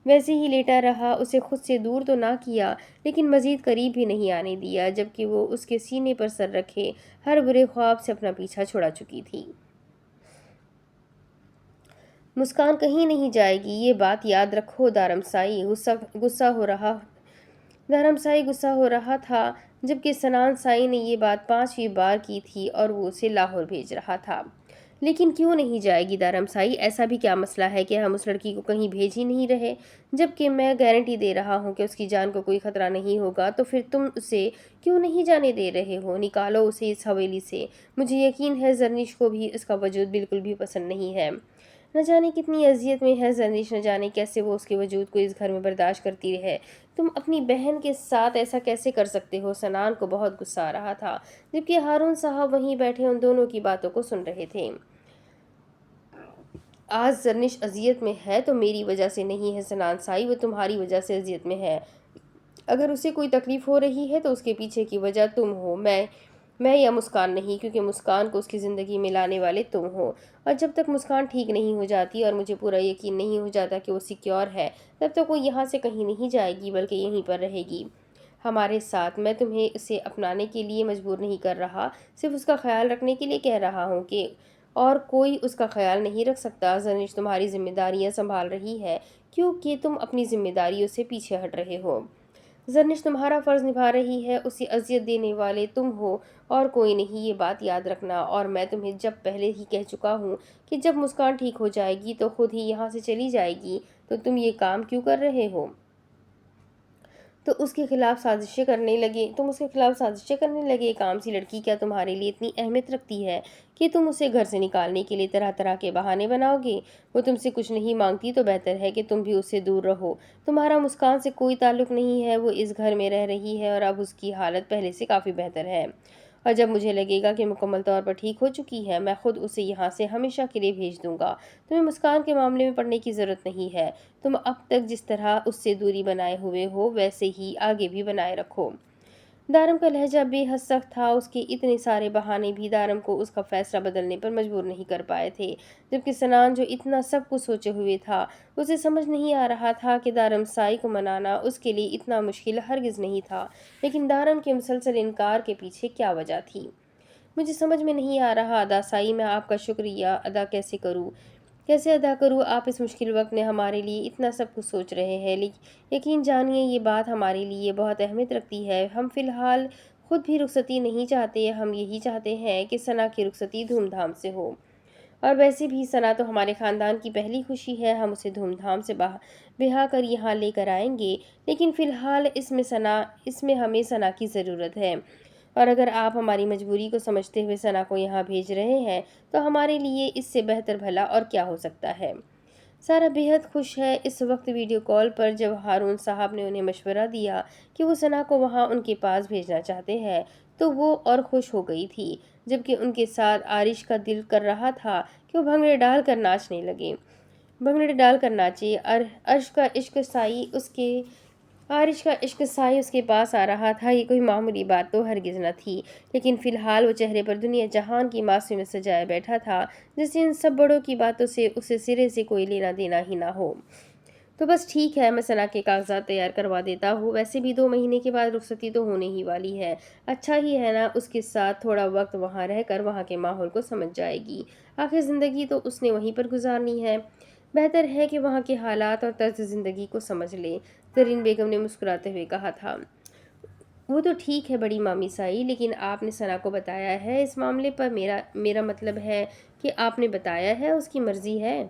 ویسے ہی لیٹا رہا، اسے خود سے دور تو نہ کیا لیکن مزید قریب بھی نہیں آنے دیا، جبکہ وہ اس کے سینے پر سر رکھے ہر برے خواب سے اپنا پیچھا چھڑا چکی تھی۔ مسکان کہیں نہیں جائے گی، یہ بات یاد رکھو۔ دارم سائی غصہ ہو رہا تھا، جبکہ سنان سائی نے یہ بات 5ویں بار کی تھی اور وہ اسے لاہور بھیج رہا تھا۔ لیکن کیوں نہیں جائے گی دارم سائی؟ ایسا بھی کیا مسئلہ ہے کہ ہم اس لڑکی کو کہیں بھیج ہی نہیں رہے؟ جبکہ میں گارنٹی دے رہا ہوں کہ اس کی جان کو کوئی خطرہ نہیں ہوگا، تو پھر تم اسے کیوں نہیں جانے دے رہے ہو؟ نکالو اسے اس حویلی سے۔ مجھے یقین ہے زرنش کو بھی اس کا وجود بالکل بھی پسند نہیں ہے۔ نہ جانے کتنی اذیت میں ہے زرنش، نہ جانے کیسے وہ اس کے وجود کو اس گھر میں برداشت کرتی ہے۔ تم اپنی بہن کے ساتھ ایسا کیسے کر سکتے ہو؟ سنان کو بہت غصہ آ رہا تھا، جبکہ ہارون صاحب وہیں بیٹھے ان دونوں کی باتوں کو سن رہے تھے۔ آج زرنش اذیت میں ہے تو میری وجہ سے نہیں ہے سنان سائی، وہ تمہاری وجہ سے اذیت میں ہے۔ اگر اسے کوئی تکلیف ہو رہی ہے تو اس کے پیچھے کی وجہ تم ہو، میں یا مسکان نہیں، کیونکہ مسکان کو اس کی زندگی میں لانے والے تم ہو، اور جب تک مسکان ٹھیک نہیں ہو جاتی اور مجھے پورا یقین نہیں ہو جاتا کہ وہ سیکیور ہے، تب تک وہ یہاں سے کہیں نہیں جائے گی بلکہ یہیں پر رہے گی ہمارے ساتھ۔ میں تمہیں اسے اپنانے کے لیے مجبور نہیں کر رہا، صرف اس کا خیال رکھنے کے لیے کہہ رہا ہوں کہ اور کوئی اس کا خیال نہیں رکھ سکتا۔ زرنش تمہاری ذمہ داریاں سنبھال رہی ہے کیونکہ تم اپنی ذمہ داریوں سے پیچھے ہٹ رہے ہو۔ زرنش تمہارا فرض نبھا رہی ہے، اسے اذیت دینے والے تم ہو اور کوئی نہیں، یہ بات یاد رکھنا۔ اور میں تمہیں جب پہلے ہی کہہ چکا ہوں کہ جب مسکان ٹھیک ہو جائے گی تو خود ہی یہاں سے چلی جائے گی، تو تم یہ کام کیوں کر رہے ہو؟ تم اس کے خلاف سازشیں کرنے لگے۔ ایک عام سی لڑکی کیا تمہارے لیے اتنی اہمیت رکھتی ہے کہ تم اسے گھر سے نکالنے کے لیے طرح طرح کے بہانے بناؤ گے؟ وہ تم سے کچھ نہیں مانگتی تو بہتر ہے کہ تم بھی اس سے دور رہو۔ تمہارا مسکان سے کوئی تعلق نہیں ہے، وہ اس گھر میں رہ رہی ہے اور اب اس کی حالت پہلے سے کافی بہتر ہے، اور جب مجھے لگے گا کہ مکمل طور پر ٹھیک ہو چکی ہے، میں خود اسے یہاں سے ہمیشہ کے لیے بھیج دوں گا۔ تمہیں مسکان کے معاملے میں پڑنے کی ضرورت نہیں ہے۔ تم اب تک جس طرح اس سے دوری بنائے ہوئے ہو ویسے ہی آگے بھی بنائے رکھو۔ دارم کا لہجہ بے حد سخت تھا، اس کے اتنے سارے بہانے بھی دارم کو اس کا فیصلہ بدلنے پر مجبور نہیں کر پائے تھے، جبکہ سنان جو اتنا سب کچھ سوچے ہوئے تھا، اسے سمجھ نہیں آ رہا تھا کہ دارم سائی کو منانا اس کے لیے اتنا مشکل ہرگز نہیں تھا، لیکن دارم کے مسلسل انکار کے پیچھے کیا وجہ تھی؟ مجھے سمجھ میں نہیں آ رہا ادا سائی، میں آپ کا شکریہ کیسے ادا کروں؟ آپ اس مشکل وقت میں ہمارے لیے اتنا سب کچھ سوچ رہے ہیں، لیکن یقین جانیے یہ بات ہمارے لیے بہت اہمیت رکھتی ہے۔ ہم فی الحال خود بھی رخصتی نہیں چاہتے، ہم یہی چاہتے ہیں کہ ثنا کی رخصتی دھوم دھام سے ہو، اور ویسے بھی ثنا تو ہمارے خاندان کی پہلی خوشی ہے، ہم اسے دھوم دھام سے بہا کر یہاں لے کر آئیں گے، لیکن فی الحال اس میں ہمیں ثنا کی ضرورت ہے، اور اگر آپ ہماری مجبوری کو سمجھتے ہوئے ثنا کو یہاں بھیج رہے ہیں تو ہمارے لیے اس سے بہتر بھلا اور کیا ہو سکتا ہے۔ سارا بے حد خوش ہے۔ اس وقت ویڈیو کال پر جب ہارون صاحب نے انہیں مشورہ دیا کہ وہ ثنا کو وہاں ان کے پاس بھیجنا چاہتے ہیں تو وہ اور خوش ہو گئی تھی، جبکہ ان کے ساتھ عارش کا دل کر رہا تھا کہ وہ بھنگڑے ڈال کر ناچے۔ عارش کا عشق سائی اس کے پاس آ رہا تھا، یہ کوئی معمولی بات تو ہرگز نہ تھی، لیکن فی الحال وہ چہرے پر دنیا جہان کی معصومیت سجائے بیٹھا تھا، جیسے ان سب بڑوں کی باتوں سے اسے سرے سے کوئی لینا دینا ہی نہ ہو۔ تو بس ٹھیک ہے، میں ثنا کے کاغذات تیار کروا دیتا ہوں، ویسے بھی 2 مہینے کے بعد رخصتی تو ہونے ہی والی ہے، اچھا ہی ہے نا، اس کے ساتھ تھوڑا وقت وہاں رہ کر وہاں کے ماحول کو سمجھ جائے گی، آخر زندگی تو اس نے وہیں پر گزارنی ہے، بہتر ہے کہ وہاں کے حالات اور طرز زندگی کو سمجھ لے، زرین بیگم نے مسکراتے ہوئے کہا تھا۔ وہ تو ٹھیک ہے بڑی مامی سائی، لیکن آپ نے ثنا کو بتایا ہے اس معاملے پر؟ میرا مطلب ہے کہ آپ نے بتایا ہے، اس کی مرضی ہے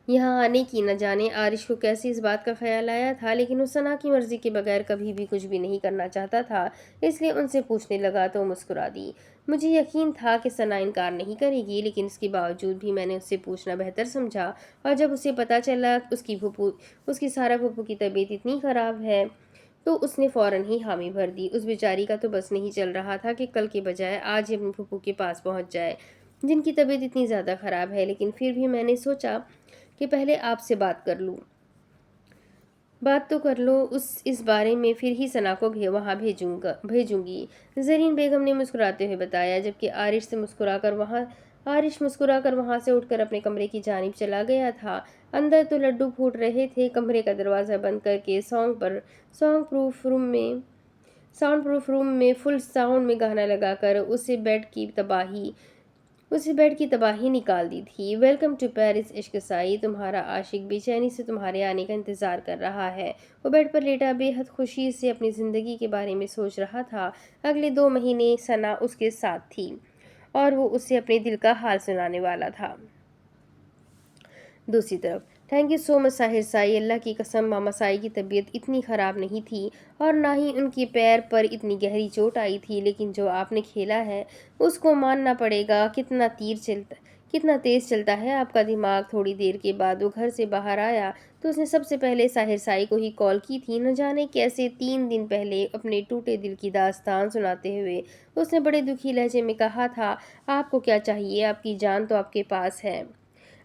یہاں آنے کی۔ نہ جانے عارش کو کیسے اس بات کا خیال آیا تھا، لیکن وہ ثنا کی مرضی کے بغیر کبھی بھی کچھ بھی نہیں کرنا چاہتا تھا، اس لیے ان سے پوچھنے لگا تو مسکرا دی۔ مجھے یقین تھا کہ ثنا انکار نہیں کرے گی، لیکن اس کے باوجود بھی میں نے اس سے پوچھنا بہتر سمجھا، اور جب اسے پتہ چلا اس کی سارا پھپھو کی طبیعت اتنی خراب ہے تو اس نے فوراً ہی حامی بھر دی۔ اس بیچاری کا تو بس نہیں چل رہا تھا کہ کل کے بجائے آج ہی اپنی پھپھو کے پاس پہنچ جائے جن کی طبیعت اتنی زیادہ خراب ہے، لیکن پھر بھی میں نے سوچا کہ پہلے آپ سے بات تو کر لو اس بارے میں، پھر ہی ثنا کو وہاں بھیجوں گی، زرین بیگم نے مسکراتے ہوئے بتایا، جبکہ عارش مسکرا کر وہاں سے اٹھ کر اپنے کمرے کی جانب چلا گیا تھا۔ اندر تو لڈو پھوٹ رہے تھے، کمرے کا دروازہ بند کر کے ساؤنڈ پروف روم میں فل ساؤنڈ میں گانا لگا کر اسے بیڈ کی تباہی نکال دی تھی۔ ویلکم ٹو پیرس عشق سائی، تمہارا عاشق بے چینی سے تمہارے آنے کا انتظار کر رہا ہے۔ وہ بیڈ پر لیٹا بے حد خوشی سے اپنی زندگی کے بارے میں سوچ رہا تھا۔ اگلے 2 مہینے ثنا اس کے ساتھ تھی اور وہ اسے اپنے دل کا حال سنانے والا تھا۔ دوسری طرف تھینک یو سو مچ ساحر سائی، اللہ کی قسم ماما سائی کی طبیعت اتنی خراب نہیں تھی اور نہ ہی ان کے پیر پر اتنی گہری چوٹ آئی تھی، لیکن جو آپ نے کھیلا ہے اس کو ماننا پڑے گا، کتنا تیز چلتا ہے آپ کا دماغ۔ تھوڑی دیر کے بعد وہ گھر سے باہر آیا تو اس نے سب سے پہلے ساحر سائی کو ہی کال کی تھی، نہ جانے کیسے 3 دن پہلے اپنے ٹوٹے دل کی داستان سناتے ہوئے اس نے بڑے دکھی لہجے میں کہا تھا، آپ کو کیا چاہیے، آپ کی جان تو آپ کے پاس ہے،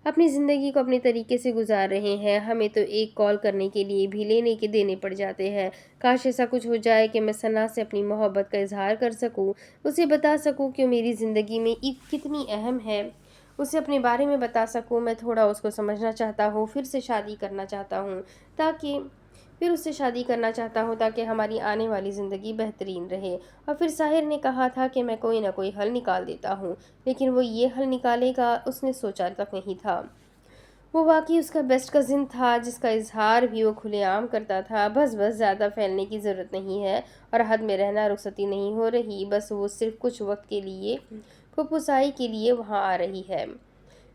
اپنی زندگی کو اپنے طریقے سے گزار رہے ہیں، ہمیں تو ایک کال کرنے کے لیے بھی لینے کے دینے پڑ جاتے ہیں، کاش ایسا کچھ ہو جائے کہ میں ثنا سے اپنی محبت کا اظہار کر سکوں، اسے بتا سکوں کہ میری زندگی میں کتنی اہم ہے، اسے اپنے بارے میں بتا سکوں، میں تھوڑا اس کو سمجھنا چاہتا ہوں، پھر اس سے شادی کرنا چاہتا ہوں تاکہ ہماری آنے والی زندگی بہترین رہے۔ اور پھر ساحر نے کہا تھا کہ میں کوئی نہ کوئی حل نکال دیتا ہوں، لیکن وہ یہ حل نکالے گا اس نے سوچا تک نہیں تھا۔ وہ واقعی اس کا بیسٹ کزن تھا، جس کا اظہار بھی وہ کھلے عام کرتا تھا۔ بس زیادہ پھیلنے کی ضرورت نہیں ہے اور حد میں رہنا رخصتی نہیں ہو رہی، بس وہ صرف کچھ وقت کے لیے پھپھوسائی کے لیے وہاں آ رہی ہے۔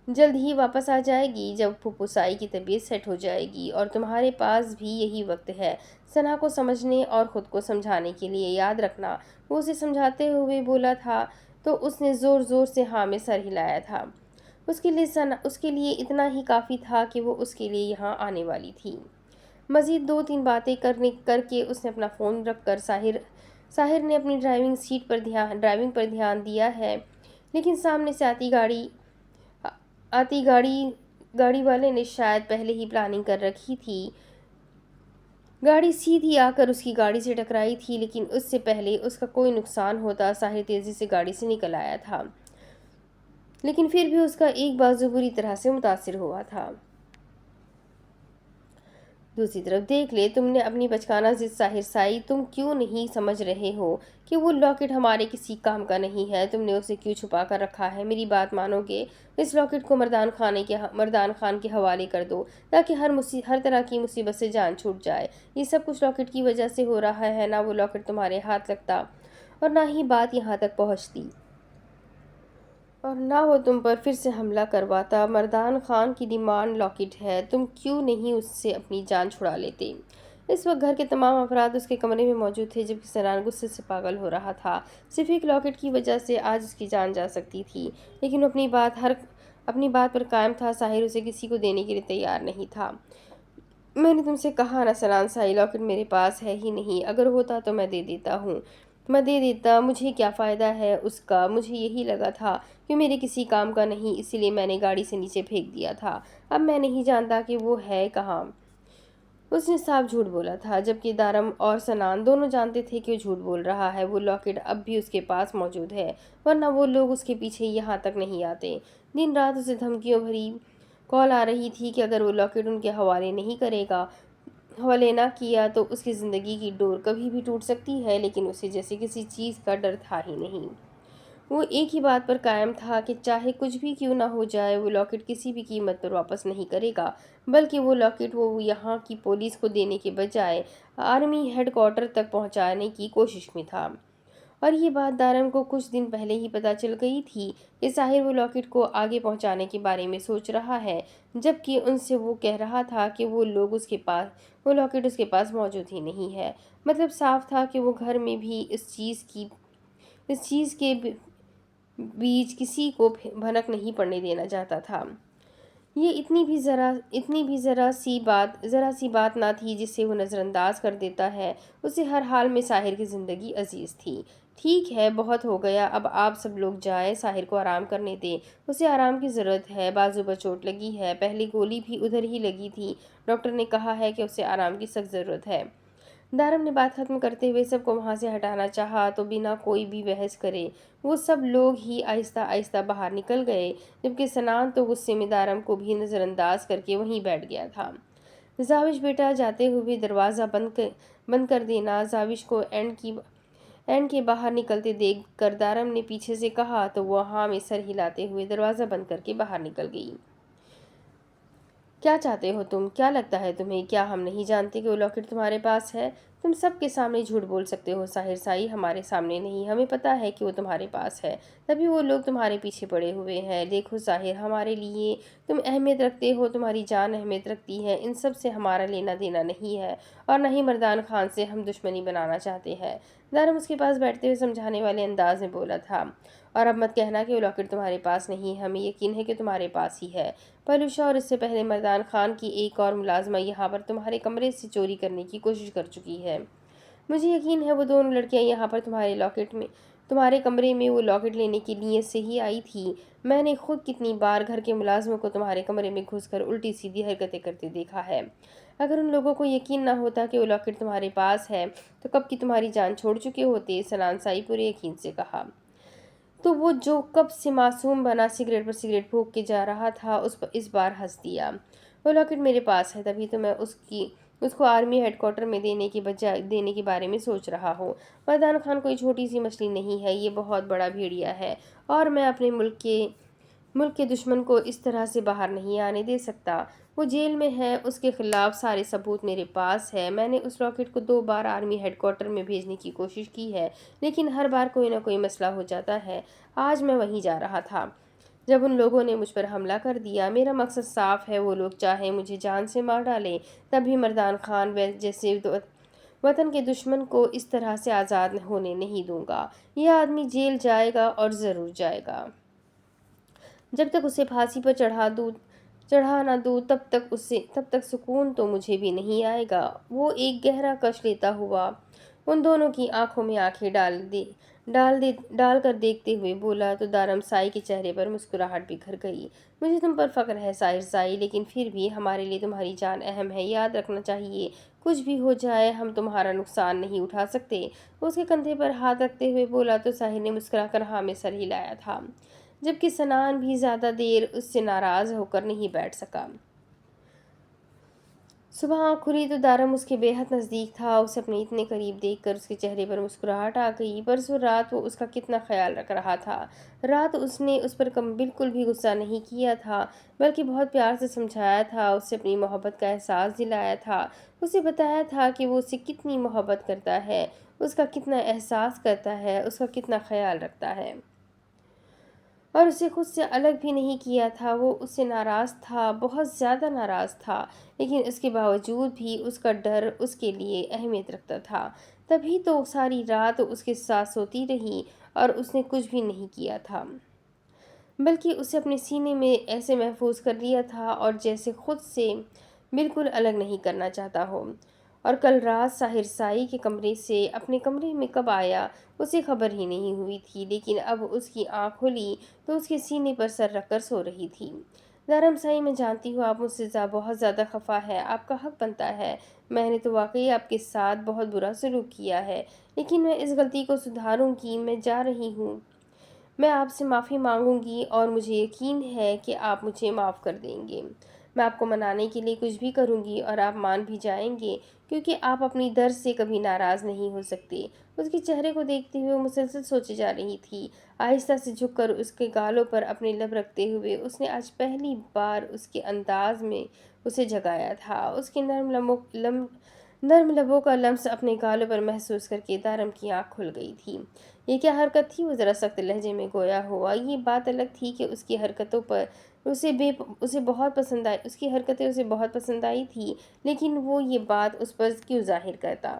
جلد ہی واپس آ جائے گی جب پھپھوسائی کی طبیعت سیٹ ہو جائے گی، اور تمہارے پاس بھی یہی وقت ہے ثنا کو سمجھنے اور خود کو سمجھانے کے لیے۔ یاد رکھنا، وہ اسے سمجھاتے ہوئے بولا تھا تو اس نے زور زور سے ہاں میں سر ہلایا تھا۔ اس کے لیے اتنا ہی کافی تھا کہ وہ اس کے لیے یہاں آنے والی تھی۔ مزید 2-3 باتیں کر کے اس نے اپنا فون رکھ کر ساحر نے اپنی ڈرائیونگ پر دھیان دیا ہے، لیکن سامنے سے آتی گاڑی والے نے شاید پہلے ہی پلاننگ کر رکھی تھی۔ گاڑی سیدھی آ کر اس کی گاڑی سے ٹکرائی تھی، لیکن اس سے پہلے اس کا کوئی نقصان ہوتا ساحر تیزی سے گاڑی سے نکل آیا تھا، لیکن پھر بھی اس کا ایک بازو بری طرح سے متاثر ہوا تھا۔ دوسری طرف دیکھ لے، تم نے اپنی بچکانہ ضد ساحر سائی، تم کیوں نہیں سمجھ رہے ہو کہ وہ لاکٹ ہمارے کسی کام کا نہیں ہے؟ تم نے اسے کیوں چھپا کر رکھا ہے؟ میری بات مانو گے؟ اس لاکٹ کو مردان خان کے حوالے کر دو تاکہ ہر طرح کی مصیبت سے جان چھوٹ جائے۔ یہ سب کچھ لاکٹ کی وجہ سے ہو رہا ہے، نہ وہ لاکٹ تمہارے ہاتھ لگتا اور نہ ہی بات یہاں تک پہنچتی، اور نہ وہ تم پر پھر سے حملہ کرواتا۔ مردان خان کی ڈیمانڈ لاکٹ ہے، تم کیوں نہیں اس سے اپنی جان چھڑا لیتے؟ اس وقت گھر کے تمام افراد اس کے کمرے میں موجود تھے، جبکہ سنان غصے سے پاگل ہو رہا تھا۔ صرف ایک لاکٹ کی وجہ سے آج اس کی جان جا سکتی تھی، لیکن وہ اپنی بات پر قائم تھا۔ ساحر اسے کسی کو دینے کے لیے تیار نہیں تھا۔ میں نے تم سے کہا نا سنان سائی، لاکٹ میرے پاس ہے ہی نہیں، اگر ہوتا تو میں دے دیتا۔ مجھے کیا فائدہ ہے اس کا؟ مجھے یہی لگا تھا کہ میرے کسی کام کا نہیں، اسی لیے میں نے گاڑی سے نیچے پھینک دیا تھا۔ اب میں نہیں جانتا کہ وہ ہے کہاں۔ اس نے صاف جھوٹ بولا تھا، جبکہ دارم اور سنان دونوں جانتے تھے کہ وہ جھوٹ بول رہا ہے۔ وہ لاکٹ اب بھی اس کے پاس موجود ہے، ورنہ وہ لوگ اس کے پیچھے یہاں تک نہیں آتے۔ دن رات اسے دھمکیوں بھری کال آ رہی تھی کہ اگر وہ لاکٹ ان کے حوالے نہ کیا تو اس کی زندگی کی ڈور کبھی بھی ٹوٹ سکتی ہے، لیکن اسے جیسے کسی چیز کا ڈر تھا ہی نہیں۔ وہ ایک ہی بات پر قائم تھا کہ چاہے کچھ بھی کیوں نہ ہو جائے، وہ لاکٹ کسی بھی قیمت پر واپس نہیں کرے گا، بلکہ وہ لاکٹ وہ یہاں کی پولیس کو دینے کے بجائے آرمی ہیڈ کوارٹر تک پہنچانے کی کوشش میں تھا۔ اور یہ بات دارم کو کچھ دن پہلے ہی پتہ چل گئی تھی کہ ساحر وہ لاکٹ کو آگے پہنچانے کے بارے میں سوچ رہا ہے، جبکہ ان سے وہ کہہ رہا تھا کہ وہ لاکٹ اس کے پاس موجود ہی نہیں ہے۔ مطلب صاف تھا کہ وہ گھر میں بھی اس چیز کے بیچ کسی کو بھنک نہیں پڑنے دینا چاہتا تھا۔ یہ اتنی بھی ذرا سی بات نہ تھی جسے وہ نظر انداز کر دیتا ہے۔ اسے ہر حال میں ساحر کی زندگی عزیز تھی۔ ٹھیک ہے، بہت ہو گیا، اب آپ سب لوگ جائیں، ساحر کو آرام کرنے دیں، اسے آرام کی ضرورت ہے، بازو پر چوٹ لگی ہے، پہلی گولی بھی ادھر ہی لگی تھی، ڈاکٹر نے کہا ہے کہ اسے آرام کی سخت ضرورت ہے۔ دارم نے بات ختم کرتے ہوئے سب کو وہاں سے ہٹانا چاہا تو بنا کوئی بھی بحث کرے وہ سب لوگ ہی آہستہ آہستہ باہر نکل گئے، جبکہ سنان تو غصے میں دارم کو بھی نظر انداز کر کے وہیں بیٹھ گیا تھا۔ زاوش بیٹا، جاتے ہوئے دروازہ بند کر دینا۔ زاوش کو اینڈ کے باہر نکلتے دیکھ کر دارم نے پیچھے سے کہا تو وہ ہاں میں سر ہلاتے ہوئے دروازہ بند کر کے باہر نکل گئی۔ کیا چاہتے ہو تم؟ کیا لگتا ہے تمہیں؟ کیا ہم نہیں جانتے کہ وہ لاکٹ تمہارے پاس ہے؟ تم سب کے سامنے جھوٹ بول سکتے ہو ساحر سائی، ہمارے سامنے نہیں۔ ہمیں پتہ ہے کہ وہ تمہارے پاس ہے، تبھی وہ لوگ تمہارے پیچھے پڑے ہوئے ہیں۔ دیکھو ساحر، ہمارے لیے تم اہمیت رکھتے ہو، تمہاری جان اہمیت رکھتی ہے، ان سب سے ہمارا لینا دینا نہیں ہے، اور نہ ہی مردان خان سے ہم دشمنی بنانا چاہتے ہیں۔ دارم اس کے پاس بیٹھتے ہوئے سمجھانے والے انداز میں بولا تھا، اور اب مت کہنا کہ وہ لاکٹ تمہارے پاس نہیں، ہمیں یقین ہے کہ تمہارے پاس ہی ہے۔ پہلوشا اور اس سے پہلے مردان خان کی ایک اور ملازمہ یہاں پر تمہارے کمرے سے چوری کرنے کی کوشش کر چکی ہے۔ مجھے یقین ہے وہ دونوں لڑکیاں یہاں پر تمہارے کمرے میں وہ لاکٹ لینے کی نیت سے ہی آئی تھی۔ میں نے خود کتنی بار گھر کے ملازموں کو تمہارے کمرے میں گھس کر الٹی سیدھی حرکتیں کرتے دیکھا ہے۔ اگر ان لوگوں کو یقین نہ ہوتا کہ وہ لاکٹ تمہارے پاس ہے تو کب کی تمہاری جان چھوڑ چکے ہوتے، سنان سائی پورے یقین سے کہا۔ تو وہ جو کب سے معصوم بنا سگریٹ پر سگریٹ پھونک کے جا رہا تھا اس بار ہنس دیا۔ وہ لاکٹ میرے پاس ہے، تبھی تو میں اس کو آرمی ہیڈ کوارٹر میں دینے کے بارے میں سوچ رہا ہوں۔ مردان خان کوئی چھوٹی سی مچھلی نہیں ہے، یہ بہت بڑا بھیڑیا ہے، اور میں اپنے ملک کے ملک کے دشمن کو اس طرح سے باہر نہیں آنے دے سکتا۔ وہ جیل میں ہے، اس کے خلاف سارے ثبوت میرے پاس ہے۔ میں نے اس راکٹ کو 2 بار آرمی ہیڈ کوارٹر میں بھیجنے کی کوشش کی ہے، لیکن ہر بار کوئی نہ کوئی مسئلہ ہو جاتا ہے۔ آج میں وہیں جا رہا تھا جب ان لوگوں نے مجھ پر حملہ کر دیا۔ میرا مقصد صاف ہے، وہ لوگ چاہے مجھے جان سے مار ڈالیں، تب بھی مردان خان جیسے وطن کے دشمن کو اس طرح سے آزاد ہونے نہیں دوں گا۔ یہ آدمی جیل جائے گا اور ضرور جائے گا۔ جب تک اسے پھانسی پر چڑھا نہ دوں تب تک سکون تو مجھے بھی نہیں آئے گا۔ وہ ایک گہرا کش لیتا ہوا ان دونوں کی آنکھوں میں آنکھیں ڈال کر دیکھتے ہوئے بولا تو دارم سائی کے چہرے پر مسکراہٹ بکھر گئی۔ مجھے تم پر فخر ہے ساحر سائی، لیکن پھر بھی ہمارے لیے تمہاری جان اہم ہے، یاد رکھنا چاہیے۔ کچھ بھی ہو جائے ہم تمہارا نقصان نہیں اٹھا سکتے۔ اس کے کندھے پر ہاتھ رکھتے ہوئے بولا تو ساحر نے مسکرا کر ہاں میں سر ہلایا تھا، جبکہ سنان بھی زیادہ دیر اس سے ناراض ہو کر نہیں بیٹھ سکا۔ صبح آنکھ کھلی تو دارم اس کے بے حد نزدیک تھا۔ اسے اپنے اتنے قریب دیکھ کر اس کے چہرے پر مسکراہٹ آ گئی۔ پرسوں رات وہ اس کا کتنا خیال رکھ رہا تھا۔ رات اس نے اس پر بالکل بھی غصہ نہیں کیا تھا، بلکہ بہت پیار سے سمجھایا تھا، اسے اپنی محبت کا احساس دلایا تھا، اسے بتایا تھا کہ وہ اس سے کتنی محبت کرتا ہے، اس کا کتنا احساس کرتا ہے، اس کا کتنا خیال رکھتا ہے، اور اسے خود سے الگ بھی نہیں کیا تھا۔ وہ اس سے ناراض تھا، بہت زیادہ ناراض تھا، لیکن اس کے باوجود بھی اس کا ڈر اس کے لیے اہمیت رکھتا تھا۔ تبھی تو ساری رات اس کے ساتھ سوتی رہی اور اس نے کچھ بھی نہیں کیا تھا، بلکہ اسے اپنے سینے میں ایسے محفوظ کر لیا تھا اور جیسے خود سے بالکل الگ نہیں کرنا چاہتا ہو۔ اور کل رات ساحر سائی کے کمرے سے اپنے کمرے میں کب آیا اسے خبر ہی نہیں ہوئی تھی، لیکن اب اس کی آنکھ کھلی تو اس کے سینے پر سر رکھ کر سو رہی تھی۔ دارم سائی میں جانتی ہوں آپ مجھ سے بہت زیادہ خفا ہے، آپ کا حق بنتا ہے، میں نے تو واقعی آپ کے ساتھ بہت برا سلوک کیا ہے، لیکن میں اس غلطی کو سدھاروں گی، میں جا رہی ہوں، میں آپ سے معافی مانگوں گی اور مجھے یقین ہے کہ آپ مجھے معاف کر دیں گے۔ میں آپ کو منانے کے لیے کچھ بھی کروں گی اور آپ مان بھی جائیں گے، کیونکہ آپ اپنی درد سے کبھی ناراض نہیں ہو سکتے۔ اس کے چہرے کو دیکھتے ہوئے مسلسل سوچے جا رہی تھی۔ آہستہ سے جھک کر اس کے گالوں پر اپنے لب رکھتے ہوئے اس نے آج پہلی بار اس کے انداز میں اسے جگایا تھا۔ اس کے نرم لبوں کا لمس اپنے گالوں پر محسوس کر کے دارم کی آنکھ کھل گئی تھی۔ یہ کیا حرکت تھی؟ وہ ذرا سخت لہجے میں گویا ہوا۔ یہ بات الگ تھی کہ اس کی حرکتیں اسے بہت پسند آئی تھی، لیکن وہ یہ بات اس پر کیوں ظاہر کرتا؟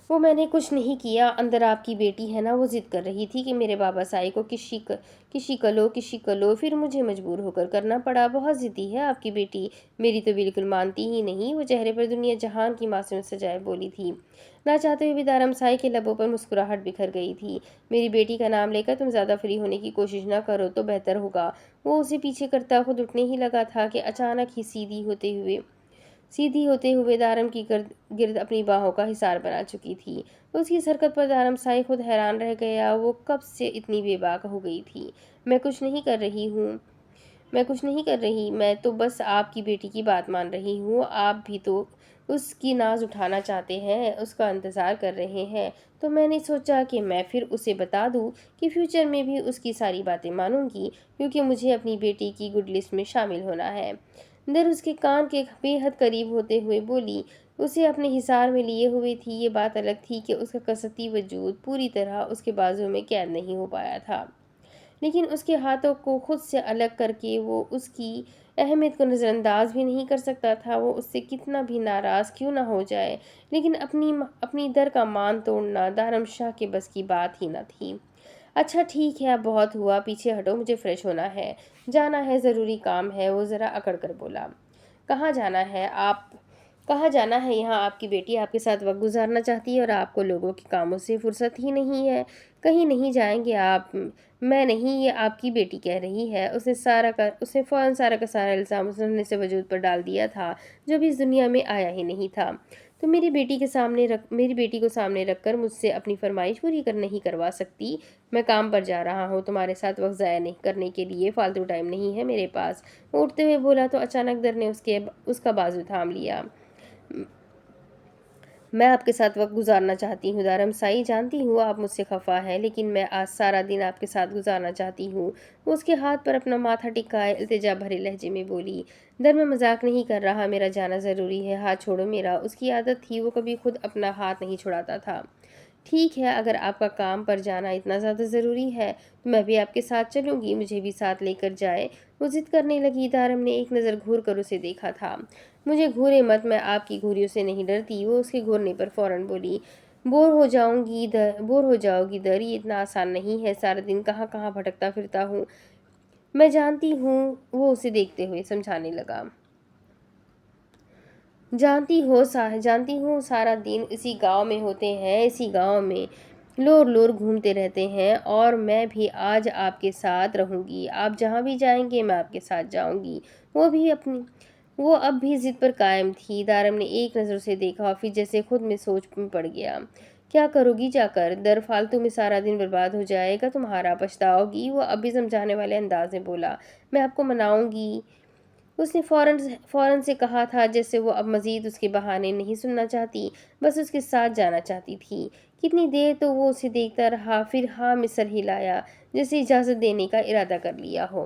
وہ میں نے کچھ نہیں کیا، اندر آپ کی بیٹی ہے نا، وہ ضد کر رہی تھی کہ میرے بابا سائی کو کشی کلو، پھر مجھے مجبور ہو کر کرنا پڑا۔ بہت ضدی ہے آپ کی بیٹی، میری تو بالکل مانتی ہی نہیں۔ وہ چہرے پر دنیا جہان کی معصومیت سجائے بولی تھی۔ نہ چاہتے ہوئے بھی دارم سائی کے لبوں پر مسکراہٹ بکھر گئی تھی۔ میری بیٹی کا نام لے کر تم زیادہ فری ہونے کی کوشش نہ کرو تو بہتر ہوگا۔ وہ اسے پیچھے کرتا خود اٹھنے ہی لگا تھا کہ اچانک ہی سیدھی ہوتے ہوئے دارم کی گرد اپنی باہوں کا حصار بنا چکی تھی۔ اس کی اس حرکت پر دارم سائی خود حیران رہ گیا، وہ کب سے اتنی بے باک ہو گئی تھی۔ میں کچھ نہیں کر رہی، میں تو بس آپ کی بیٹی کی بات مان رہی ہوں۔ آپ بھی تو اس کی ناز اٹھانا چاہتے ہیں، اس کا انتظار کر رہے ہیں، تو میں نے سوچا کہ میں پھر اسے بتا دوں کہ فیوچر میں بھی اس کی ساری باتیں مانوں گی، کیونکہ مجھے اپنی بیٹی کی گڈ لسٹ میں شامل ہونا ہے۔ در اس کے کان کے بے حد قریب ہوتے ہوئے بولی۔ اسے اپنے حصار میں لیے ہوئے تھی۔ یہ بات الگ تھی کہ اس کا کستی وجود پوری طرح اس کے بازو میں قید نہیں ہو پایا تھا، لیکن اس کے ہاتھوں کو خود سے الگ کر کے وہ اس کی اہمیت کو نظر انداز بھی نہیں کر سکتا تھا۔ وہ اس سے کتنا بھی ناراض کیوں نہ ہو جائے، لیکن اپنی در کا مان توڑنا دارم شاہ کے بس کی بات ہی نہ تھی۔ اچھا ٹھیک ہے، اب بہت ہوا، پیچھے ہٹو، مجھے فریش ہونا ہے، جانا ہے، ضروری کام ہے۔ وہ ذرا اکڑ کر بولا۔ کہاں جانا ہے؟ یہاں آپ کی بیٹی آپ کے ساتھ وقت گزارنا چاہتی ہے اور آپ کو لوگوں کے کاموں سے فرصت ہی نہیں ہے۔ کہیں نہیں جائیں گے آپ؟ میں نہیں، یہ آپ کی بیٹی کہہ رہی ہے۔ اس نے فوراً سارا کا سارا الزام اس نے سے وجود پر ڈال دیا تھا جو بھی اس دنیا میں آیا ہی نہیں تھا۔ تو میری بیٹی کو سامنے رکھ کر مجھ سے اپنی فرمائش پوری نہیں کروا سکتی؟ میں کام پر جا رہا ہوں، تمہارے ساتھ وقت ضائع نہیں کرنے کے لیے فالتو ٹائم نہیں ہے میرے پاس۔ وہ اٹھتے ہوئے بولا تو اچانک در نے اس کا بازو تھام لیا۔ میں آپ کے ساتھ وقت گزارنا چاہتی ہوں دارم سائی، جانتی ہوں آپ مجھ سے خفا ہے، لیکن میں آج سارا دن آپ کے ساتھ گزارنا چاہتی ہوں۔ وہ اس کے ہاتھ پر اپنا ماتھا ٹکائے التجا بھرے لہجے میں بولی، در میں مذاق نہیں کر رہا، میرا جانا ضروری ہے، ہاتھ چھوڑو میرا۔ اس کی عادت تھی، وہ کبھی خود اپنا ہاتھ نہیں چھڑاتا تھا۔ ٹھیک ہے، اگر آپ کا کام پر جانا اتنا زیادہ ضروری ہے تو میں بھی آپ کے ساتھ چلوں گی، مجھے بھی ساتھ لے کر جائے۔ وہ ضد کرنے لگی۔ دارم نے ایک نظر گھور کر اسے دیکھا تھا۔ مجھے گھورے مت، میں آپ کی گھوریوں سے نہیں ڈرتی۔ وہ اس کے گھورنے پر فوراً بولی، بور ہو جاؤ گی در، یہ اتنا آسان نہیں ہے، سارا دن کہاں کہاں بھٹکتا پھرتا ہوں۔ میں جانتی ہوں، وہ اسے دیکھتے ہوئے سمجھانے لگا۔ جانتی ہوں سارا دن اسی گاؤں میں ہوتے ہیں، اسی گاؤں میں لور لور گھومتے رہتے ہیں، اور میں بھی آج آپ کے ساتھ رہوں گی۔ آپ جہاں بھی جائیں گے میں آپ کے ساتھ جاؤں گی۔ وہ اب بھی ضد پر قائم تھی۔ دارم نے ایک نظر اسے دیکھا اور پھر جیسے خود میں سوچ میں پڑ گیا۔ کیا کرو گی جا کر؟ در فالتو میں سارا دن برباد ہو جائے گا تمہارا، پچھتاؤ گی۔ وہ اب بھی سمجھانے والے انداز میں بولا، میں آپ کو مناؤں گی۔ اس نے فوراً سے کہا تھا، جیسے وہ اب مزید اس کے بہانے نہیں سننا چاہتی، بس اس کے ساتھ جانا چاہتی تھی۔ کتنی دیر تو وہ اسے دیکھتا رہا، پھر ہاں میں سر ہلایا، جیسے اجازت دینے کا ارادہ کر لیا ہو۔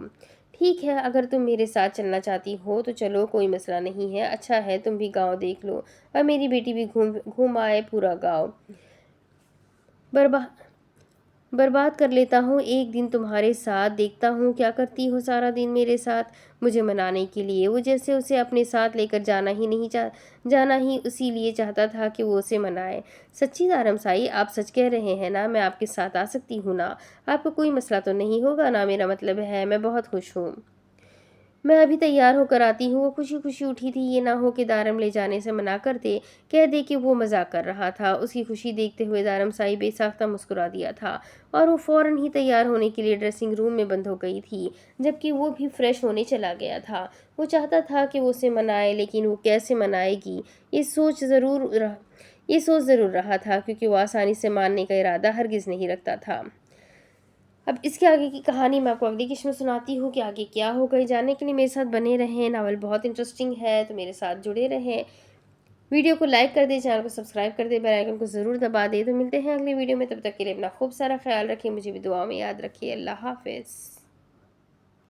ٹھیک ہے، اگر تم میرے ساتھ چلنا چاہتی ہو تو چلو، کوئی مسئلہ نہیں ہے۔ اچھا ہے، تم بھی گاؤں دیکھ لو اور میری بیٹی بھی گھوم آئے پورا گاؤں۔ برباد کر لیتا ہوں ایک دن تمہارے ساتھ، دیکھتا ہوں کیا کرتی ہو سارا دن میرے ساتھ مجھے منانے کے لیے۔ وہ جیسے اسے اپنے ساتھ لے کر جانا ہی اسی لیے چاہتا تھا کہ وہ اسے منائے۔ سچی دارم سائی، آپ سچ کہہ رہے ہیں نا؟ میں آپ کے ساتھ آ سکتی ہوں نا؟ آپ کو کوئی مسئلہ تو نہیں ہوگا نا؟ میرا مطلب ہے میں بہت خوش ہوں۔ میں ابھی تیار ہو کر آتی ہوں۔ وہ خوشی خوشی اٹھی تھی، یہ نہ ہو کہ دارم لے جانے سے منع کر دے، کہہ دے کہ وہ مذاق کر رہا تھا۔ اس کی خوشی دیکھتے ہوئے دارم سائی بے ساختہ مسکرا دیا تھا، اور وہ فوراً ہی تیار ہونے کے لیے ڈریسنگ روم میں بند ہو گئی تھی، جبکہ وہ بھی فریش ہونے چلا گیا تھا۔ وہ چاہتا تھا کہ وہ اسے منائے، لیکن وہ کیسے منائے گی، یہ سوچ ضرور رہا تھا، کیونکہ وہ آسانی سے ماننے کا ارادہ ہرگز نہیں رکھتا تھا۔ اب اس کے آگے کی کہانی میں آپ کو اگلی قسط میں سناتی ہوں کہ آگے کیا ہوگا۔ جاننے کے لیے میرے ساتھ بنے رہیں، ناول بہت انٹرسٹنگ ہے تو میرے ساتھ جڑے رہیں۔ ویڈیو کو لائک کر دیں، چینل کو سبسکرائب کر دیں، بیل آئیکن کو ضرور دبا دیں۔ تو ملتے ہیں اگلی ویڈیو میں، تب تک کے لیے اپنا خوب سارا خیال رکھیں، مجھے بھی دعاؤں میں یاد رکھیے۔ اللہ حافظ۔